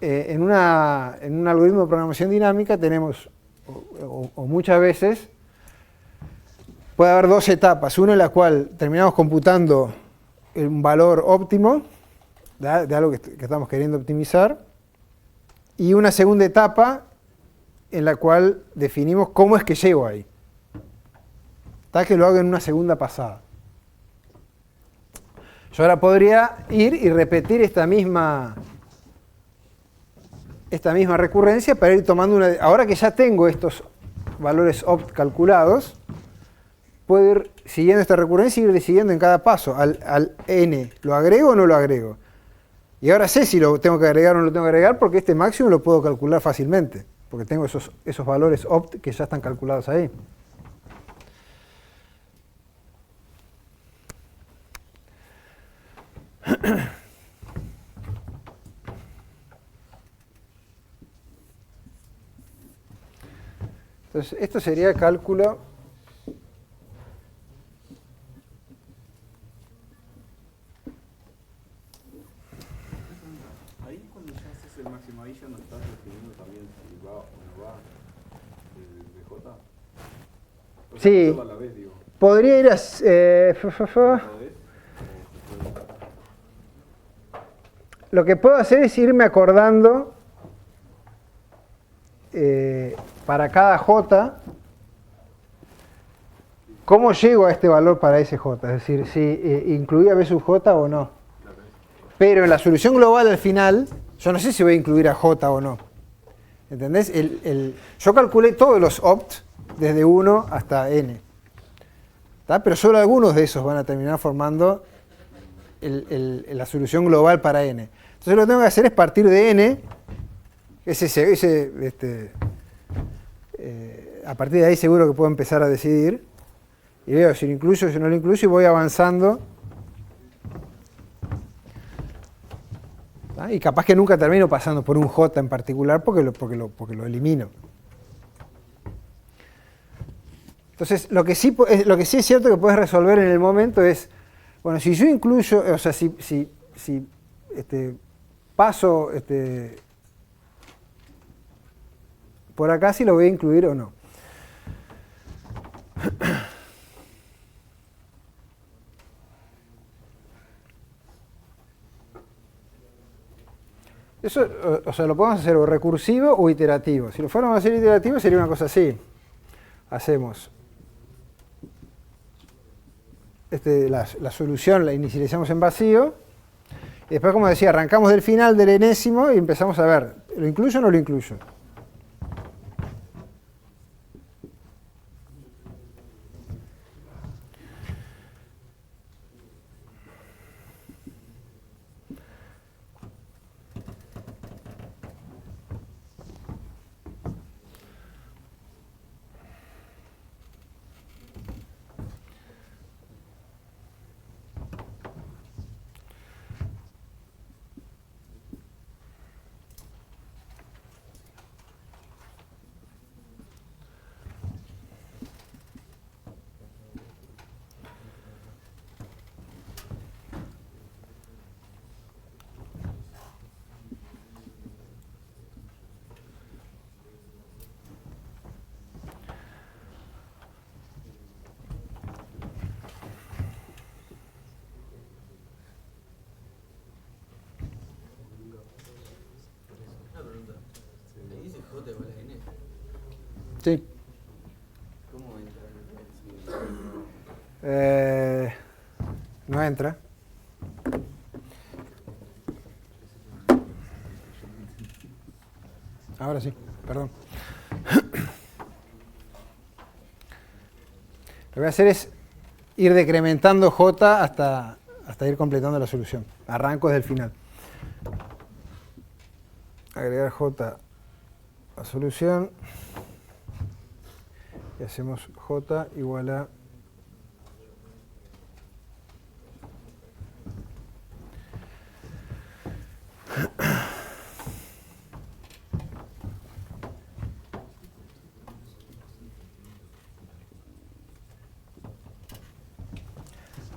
S1: en un algoritmo de programación dinámica tenemos, o muchas veces, puede haber dos etapas. Una en la cual terminamos computando un valor óptimo de algo que estamos queriendo optimizar, y una segunda etapa en la cual definimos cómo es que llego ahí. Está que lo hago en una segunda pasada. Yo ahora podría ir y repetir esta misma recurrencia para ir tomando una... Ahora que ya tengo estos valores opt calculados, puedo ir siguiendo esta recurrencia y ir decidiendo en cada paso. Al n, ¿lo agrego o no lo agrego? Y ahora sé si lo tengo que agregar o no lo tengo que agregar, porque este máximo lo puedo calcular fácilmente, porque tengo esos valores opt que ya están calculados ahí. Entonces, esto sería cálculo
S3: Ahí cuando ya haces el máximo, ahí ya no estás definiendo también si va o no va de J. O sea,
S1: sí,
S3: hacerlo a la vez, digo.
S1: podría ir a...
S3: ¿Podés?
S1: Lo que puedo hacer es irme acordando para cada j cómo llego a este valor para ese j, es decir, si incluía b sub j o no. Pero en la solución global al final, yo no sé si voy a incluir a j o no. ¿Entendés? Yo calculé todos los opt desde 1 hasta n. ¿Tá? Pero solo algunos de esos van a terminar formando la solución global para n. Entonces lo que tengo que hacer es partir de n, a partir de ahí seguro que puedo empezar a decidir, y veo si lo incluyo o si no lo incluyo, y voy avanzando. ¿Ah? Y capaz que nunca termino pasando por un j en particular porque lo elimino. Entonces, lo que sí es cierto que puedes resolver en el momento es, bueno, si yo incluyo, o sea, si paso por acá, si lo voy a incluir o no. Eso, o sea, lo podemos hacer o recursivo o iterativo. Si lo fuéramos a hacer iterativo sería una cosa así. Hacemos la solución, la inicializamos en vacío. Y después, como decía, arrancamos del final del enésimo y empezamos a ver, ¿lo incluyo o no lo incluyo? Sí.
S3: ¿Cómo entra?
S1: No entra. Ahora sí, perdón. Lo que voy a hacer es ir decrementando J hasta ir completando la solución. Arranco desde el final. Agregar J a solución. Y hacemos J igual a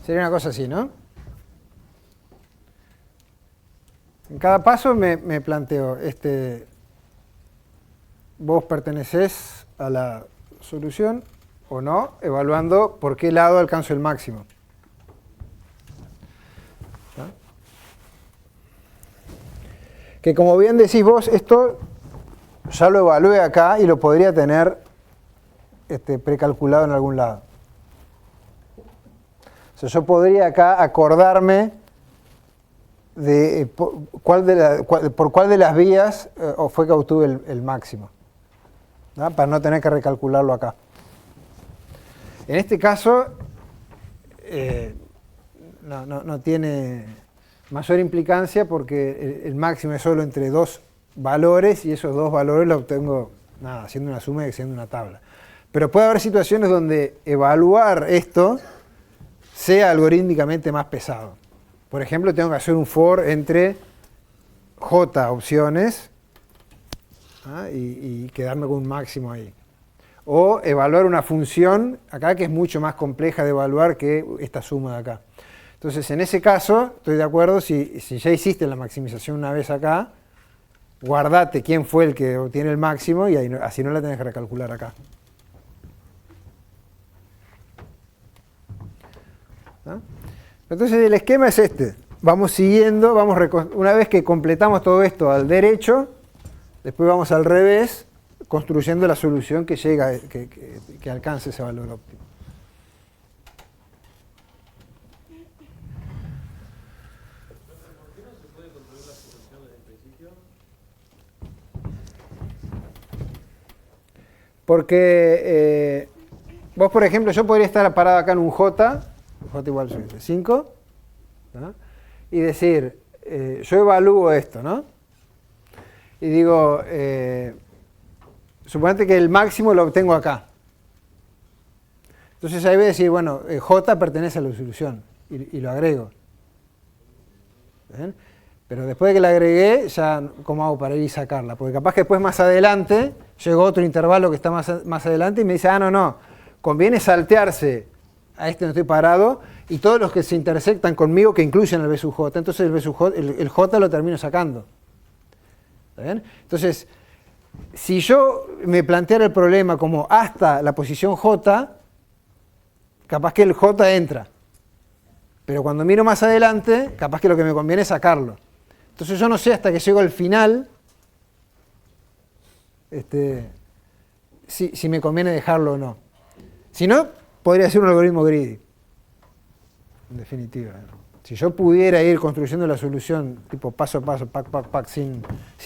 S1: sería una cosa así, ¿no? En cada paso me planteo, vos pertenecés a la solución o no, evaluando por qué lado alcanzo el máximo. ¿No? Que como bien decís vos, esto ya lo evalué acá y lo podría tener precalculado en algún lado. O sea, yo podría acá acordarme de por cuál de las vías fue que obtuve el máximo, ¿no? Para no tener que recalcularlo acá. En este caso, no tiene mayor implicancia porque el máximo es solo entre dos valores y esos dos valores los obtengo haciendo una suma y haciendo una tabla. Pero puede haber situaciones donde evaluar esto sea algorítmicamente más pesado. Por ejemplo, tengo que hacer un for entre J opciones y quedarme con un máximo ahí. O evaluar una función acá que es mucho más compleja de evaluar que esta suma de acá. Entonces, en ese caso, estoy de acuerdo, si ya hiciste la maximización una vez acá, guardate quién fue el que obtiene el máximo y así no la tenés que recalcular acá. ¿No? Entonces el esquema es este. Vamos siguiendo, una vez que completamos todo esto al derecho, después vamos al revés, construyendo la solución que llega, que alcance ese valor óptimo.
S5: ¿Por qué no se puede construir la solución desde el principio?
S1: Porque vos, por ejemplo, yo podría estar parado acá en un J igual 5, ¿no? Y decir, yo evalúo esto, ¿no? Y digo, suponete que el máximo lo obtengo acá. Entonces ahí voy a decir, bueno, J pertenece a la solución y lo agrego. ¿Ven? Pero después de que la agregué, ya ¿cómo hago para ir y sacarla? Porque capaz que después más adelante llegó otro intervalo que está más adelante y me dice, no, conviene saltearse a este donde estoy parado y todos los que se intersectan conmigo que incluyen el B sub J. Entonces el J lo termino sacando. ¿Está bien? Entonces, si yo me planteara el problema como hasta la posición J, capaz que el J entra. Pero cuando miro más adelante, capaz que lo que me conviene es sacarlo. Entonces yo no sé hasta que llego al final si me conviene dejarlo o no. Si no, podría ser un algoritmo greedy. En definitiva. Si yo pudiera ir construyendo la solución tipo paso a paso, pack, sin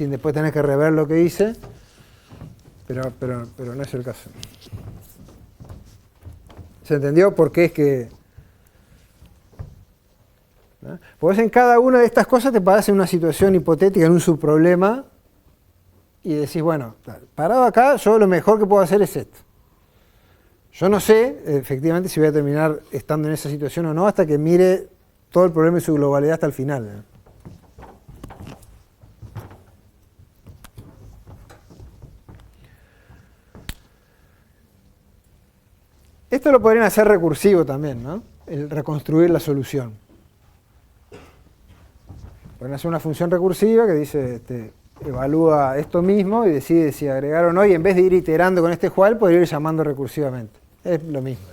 S1: después tener que rever lo que hice, pero no es el caso. ¿Se entendió por qué es que...? ¿No? Pues en cada una de estas cosas te parás en una situación hipotética, en un subproblema, y decís, bueno, parado acá, yo lo mejor que puedo hacer es esto. Yo no sé, efectivamente, si voy a terminar estando en esa situación o no, hasta que mire todo el problema en su globalidad hasta el final. Esto lo podrían hacer recursivo también, ¿no? El reconstruir la solución. Pueden hacer una función recursiva que dice, evalúa esto mismo y decide si agregar o no, y en vez de ir iterando con este while, podría ir llamando recursivamente. Es lo mismo.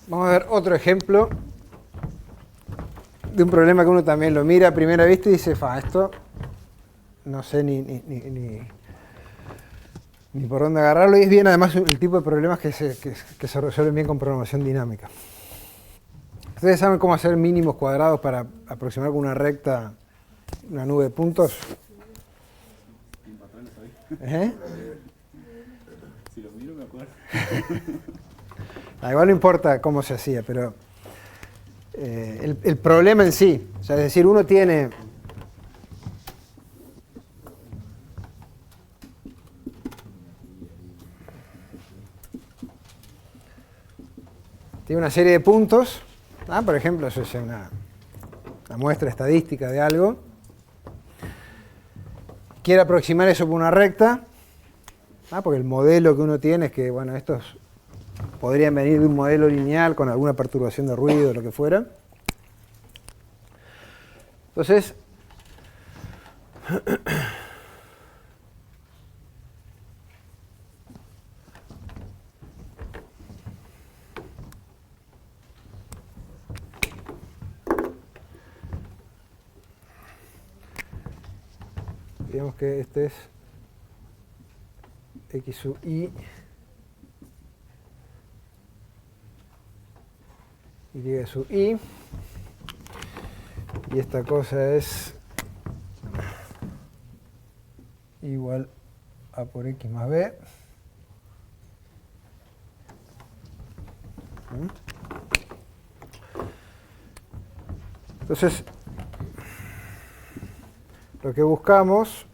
S1: Vamos a ver otro ejemplo de un problema que uno también lo mira a primera vista y dice, esto no sé ni por dónde agarrarlo, y es bien además el tipo de problemas que se resuelven bien con programación dinámica. ¿Ustedes saben cómo hacer mínimos cuadrados para aproximar con una recta una nube de puntos?
S2: Sin patrones hoy.
S1: ¿Eh?
S2: Si lo miro me acuerdo.
S1: Igual no importa cómo se hacía, pero el problema en sí, o sea, es decir, uno tiene una serie de puntos, por ejemplo, eso es una muestra estadística de algo, quiere aproximar eso por una recta, porque el modelo que uno tiene es que, bueno, estos podrían venir de un modelo lineal con alguna perturbación de ruido o lo que fuera. Entonces, digamos que este es x sub i, y sub i, y esta cosa es igual a por x más b. Entonces, lo que buscamos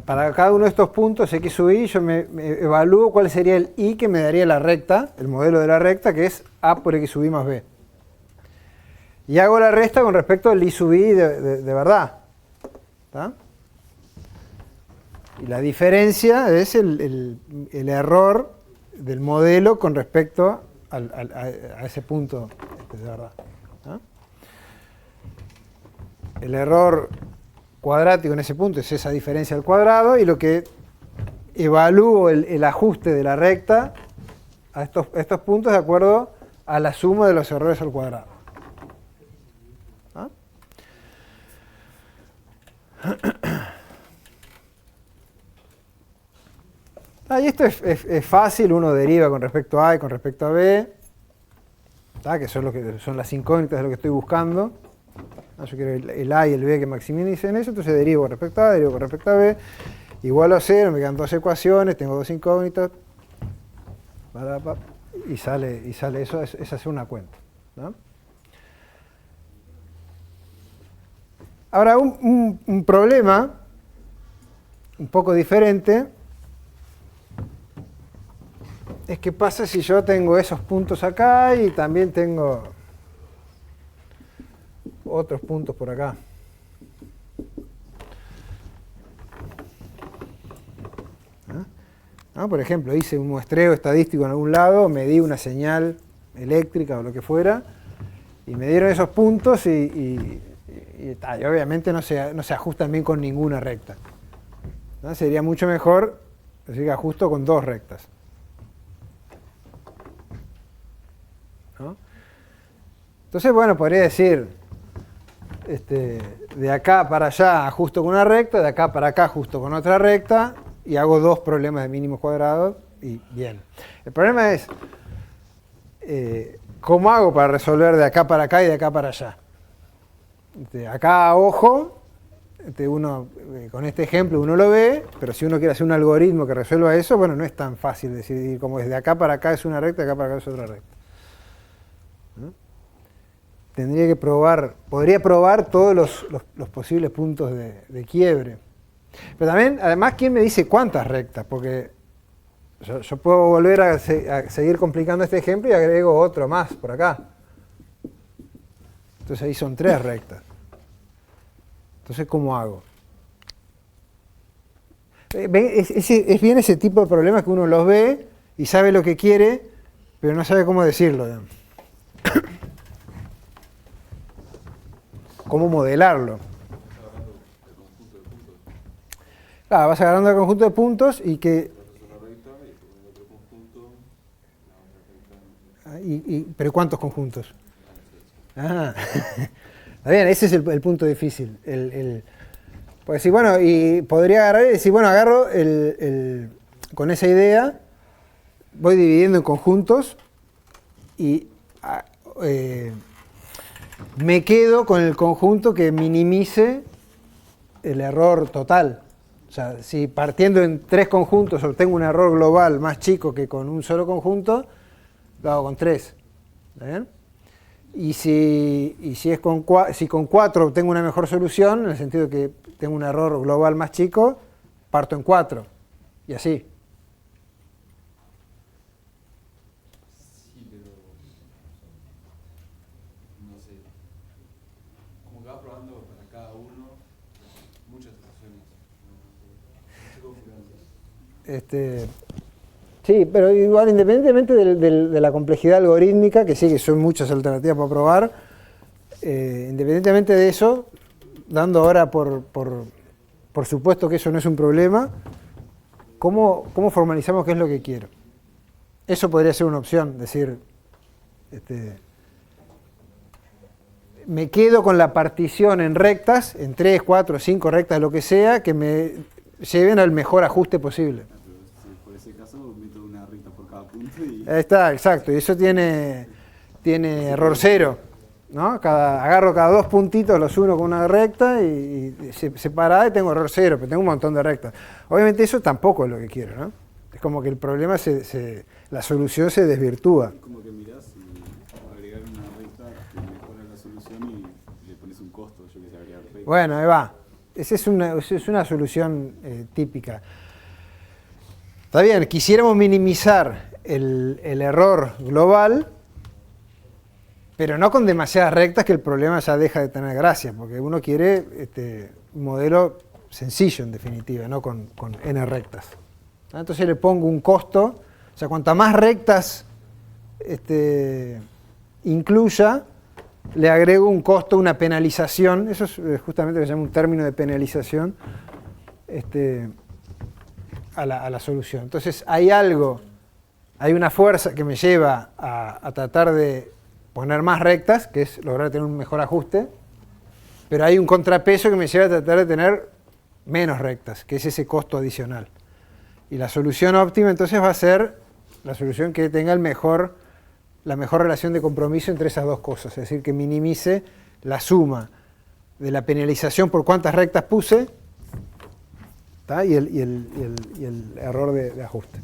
S1: para cada uno de estos puntos x sub i, yo me evalúo cuál sería el i que me daría la recta, el modelo de la recta, que es a por x sub i más b. Y hago la resta con respecto al i sub i de verdad. ¿Está? Y la diferencia es el error del modelo con respecto a ese punto de verdad. ¿Está? El error cuadrático en ese punto es esa diferencia al cuadrado, y lo que evalúo el ajuste de la recta a estos puntos de acuerdo a la suma de los errores al cuadrado. ¿Ah? Y esto es fácil, uno deriva con respecto a A y con respecto a B, que son las incógnitas de lo que estoy buscando. Yo quiero el A y el B que maximicen eso, entonces derivo con respecto a A, derivo con respecto a B, igual a 0, me quedan dos ecuaciones, tengo dos incógnitas, y sale eso, es hacer una cuenta, ¿no? Ahora, un problema un poco diferente es qué pasa si yo tengo esos puntos acá y también tengo otros puntos por acá. Por ejemplo, hice un muestreo estadístico en algún lado, medí una señal eléctrica o lo que fuera, y me dieron esos puntos y obviamente no se ajustan bien con ninguna recta. ¿No? Sería mucho mejor decir que ajusto con dos rectas. ¿No? Entonces, bueno, podría decir, de acá para allá ajusto con una recta, de acá para acá ajusto con otra recta, y hago dos problemas de mínimos cuadrados, y bien. El problema es, ¿cómo hago para resolver de acá para acá y de acá para allá? De acá a ojo, uno, con este ejemplo uno lo ve, pero si uno quiere hacer un algoritmo que resuelva eso, bueno, no es tan fácil decidir como desde acá para acá es una recta, de acá para acá es otra recta. ¿No? Tendría que probar, podría probar todos los posibles puntos de quiebre. Pero también, además, ¿quién me dice cuántas rectas? Porque yo puedo volver a seguir complicando este ejemplo y agrego otro más por acá. Entonces ahí son 3 rectas. Entonces, ¿cómo hago? Es bien ese tipo de problemas que uno los ve y sabe lo que quiere, pero no sabe cómo decirlo. Digamos. ¿Cómo modelarlo? Claro, vas agarrando el conjunto de puntos y que... ¿Pero cuántos conjuntos? Ah, está bien, ese es el punto difícil. Pues sí, bueno, y podría agarrar y decir, bueno, agarro con esa idea, voy dividiendo en conjuntos y me quedo con el conjunto que minimice el error total. O sea, si partiendo en 3 conjuntos obtengo un error global más chico que con un solo conjunto, lo hago con 3. ¿Está bien? Y si con 4 obtengo una mejor solución, en el sentido que tengo un error global más chico, parto en 4. Y así.
S2: Sí, pero no sé. Como que va probando para cada uno muchas situaciones.
S1: Sí, pero igual, independientemente de la complejidad algorítmica, que sí que son muchas alternativas para probar, independientemente de eso, dando ahora por supuesto que eso no es un problema, ¿cómo formalizamos qué es lo que quiero? Eso podría ser una opción, decir, me quedo con la partición en rectas, en 3, 4, 5 rectas, lo que sea, que me lleven al mejor ajuste posible.
S2: Por ese caso, meto una recta por cada punto y...
S1: Ahí está, exacto, y eso tiene error cero, ¿no? Agarro cada 2 puntitos, los uno con una recta y separada y tengo error cero, pero tengo un montón de rectas. Obviamente eso tampoco es lo que quiero, ¿no? Es como que el problema, la solución se desvirtúa.
S2: Como que mirás y agregar una recta que mejora la solución y le pones un costo, yo que sé, agregar recta.
S1: Bueno, ahí va. Esa es una solución típica. Está bien, quisiéramos minimizar el error global, pero no con demasiadas rectas que el problema ya deja de tener gracia, porque uno quiere un modelo sencillo en definitiva, no con n rectas. Entonces le pongo un costo, o sea, cuantas más rectas incluya, le agrego un costo, una penalización, eso es justamente lo que se llama un término de penalización, a la solución. Entonces hay una fuerza que me lleva a tratar de poner más rectas, que es lograr tener un mejor ajuste, pero hay un contrapeso que me lleva a tratar de tener menos rectas, que es ese costo adicional. Y la solución óptima entonces va a ser la solución que tenga la mejor relación de compromiso entre esas dos cosas, es decir, que minimice la suma de la penalización por cuántas rectas puse, ¿tá? y el error de ajuste.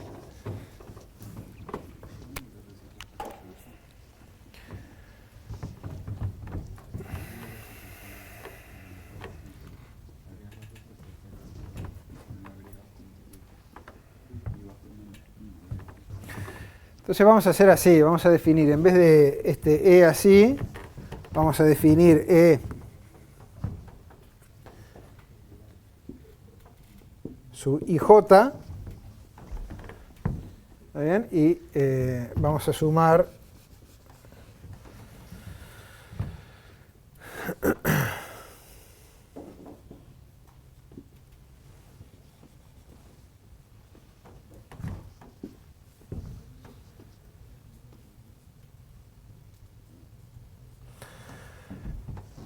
S1: Entonces vamos a hacer así, vamos a definir, en vez de E así, vamos a definir E sub IJ, ¿está bien? Y vamos a sumar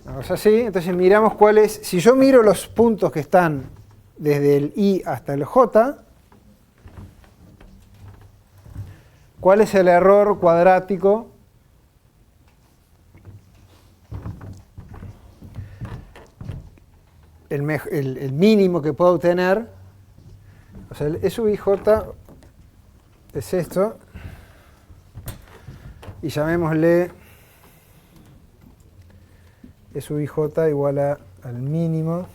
S1: vamos así, entonces miramos cuáles, si yo miro los puntos que están desde el I hasta el J, ¿cuál es el error cuadrático el mínimo que puedo obtener. O sea, el E sub IJ es esto. Y llamémosle E sub IJ igual al mínimo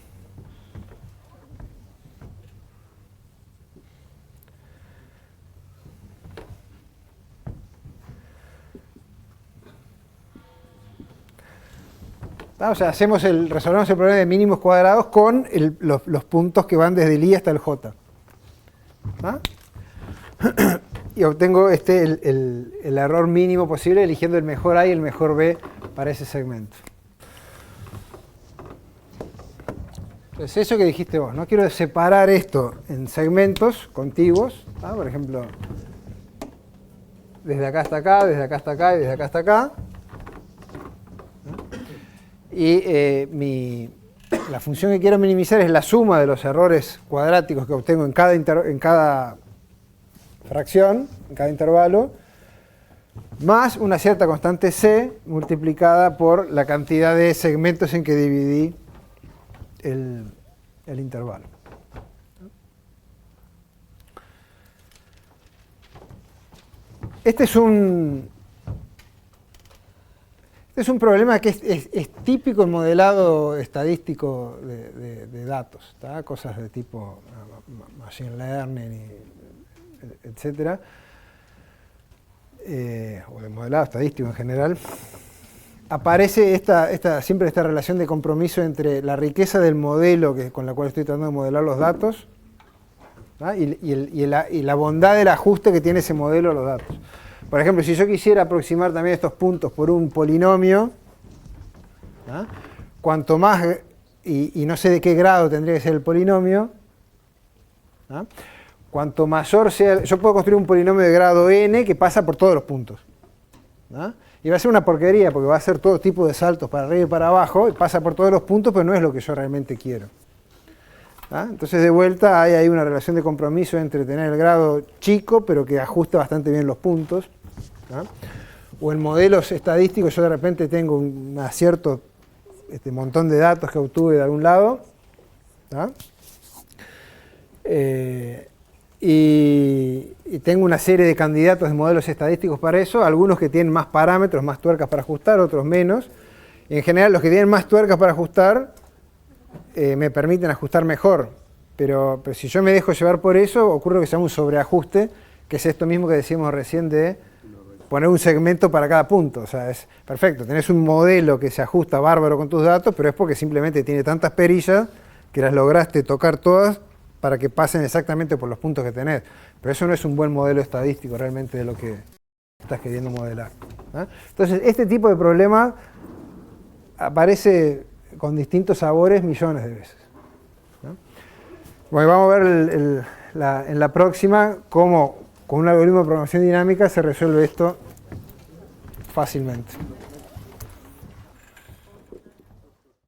S1: o sea, resolvemos el problema de mínimos cuadrados con los puntos que van desde el I hasta el J. ¿Ah? Y obtengo el error mínimo posible eligiendo el mejor A y el mejor B para ese segmento. Entonces, eso que dijiste vos, ¿no? Quiero separar esto en segmentos contiguos, ¿ah? Por ejemplo, desde acá hasta acá, desde acá hasta acá y desde acá hasta acá. Y la función que quiero minimizar es la suma de los errores cuadráticos que obtengo en cada fracción, en cada intervalo, más una cierta constante C multiplicada por la cantidad de segmentos en que dividí el intervalo. Este es un problema que es típico en modelado estadístico de datos, ¿tá? Cosas de tipo machine learning, etcétera, o de modelado estadístico en general. Aparece siempre esta relación de compromiso entre la riqueza del modelo con la cual estoy tratando de modelar los datos, ¿tá? y la bondad del ajuste que tiene ese modelo a los datos. Por ejemplo, si yo quisiera aproximar también estos puntos por un polinomio, ¿ah? Cuanto más, y no sé de qué grado tendría que ser el polinomio, ¿ah? Cuanto mayor sea, yo puedo construir un polinomio de grado n que pasa por todos los puntos, ¿ah? Y va a ser una porquería porque va a hacer todo tipo de saltos para arriba y para abajo, y pasa por todos los puntos, pero no es lo que yo realmente quiero. ¿Ah? Entonces, de vuelta, hay ahí una relación de compromiso entre tener el grado chico, pero que ajuste bastante bien los puntos. ¿Ah? O en modelos estadísticos yo de repente tengo un cierto montón de datos que obtuve de algún lado. ¿Ah? Y tengo una serie de candidatos de modelos estadísticos para eso, algunos que tienen más parámetros, más tuercas para ajustar, otros menos. Y en general los que tienen más tuercas para ajustar me permiten ajustar mejor, pero si yo me dejo llevar por eso, ocurre lo que se llama un sobreajuste, que es esto mismo que decíamos recién de poner un segmento para cada punto. O sea, es perfecto, tenés un modelo que se ajusta bárbaro con tus datos, pero es porque simplemente tiene tantas perillas que las lograste tocar todas para que pasen exactamente por los puntos que tenés. Pero eso no es un buen modelo estadístico realmente de lo que estás queriendo modelar. ¿Ah? Entonces, este tipo de problema aparece con distintos sabores millones de veces. ¿No? Bueno, vamos a ver en la próxima cómo con un algoritmo de programación dinámica se resuelve esto fácilmente.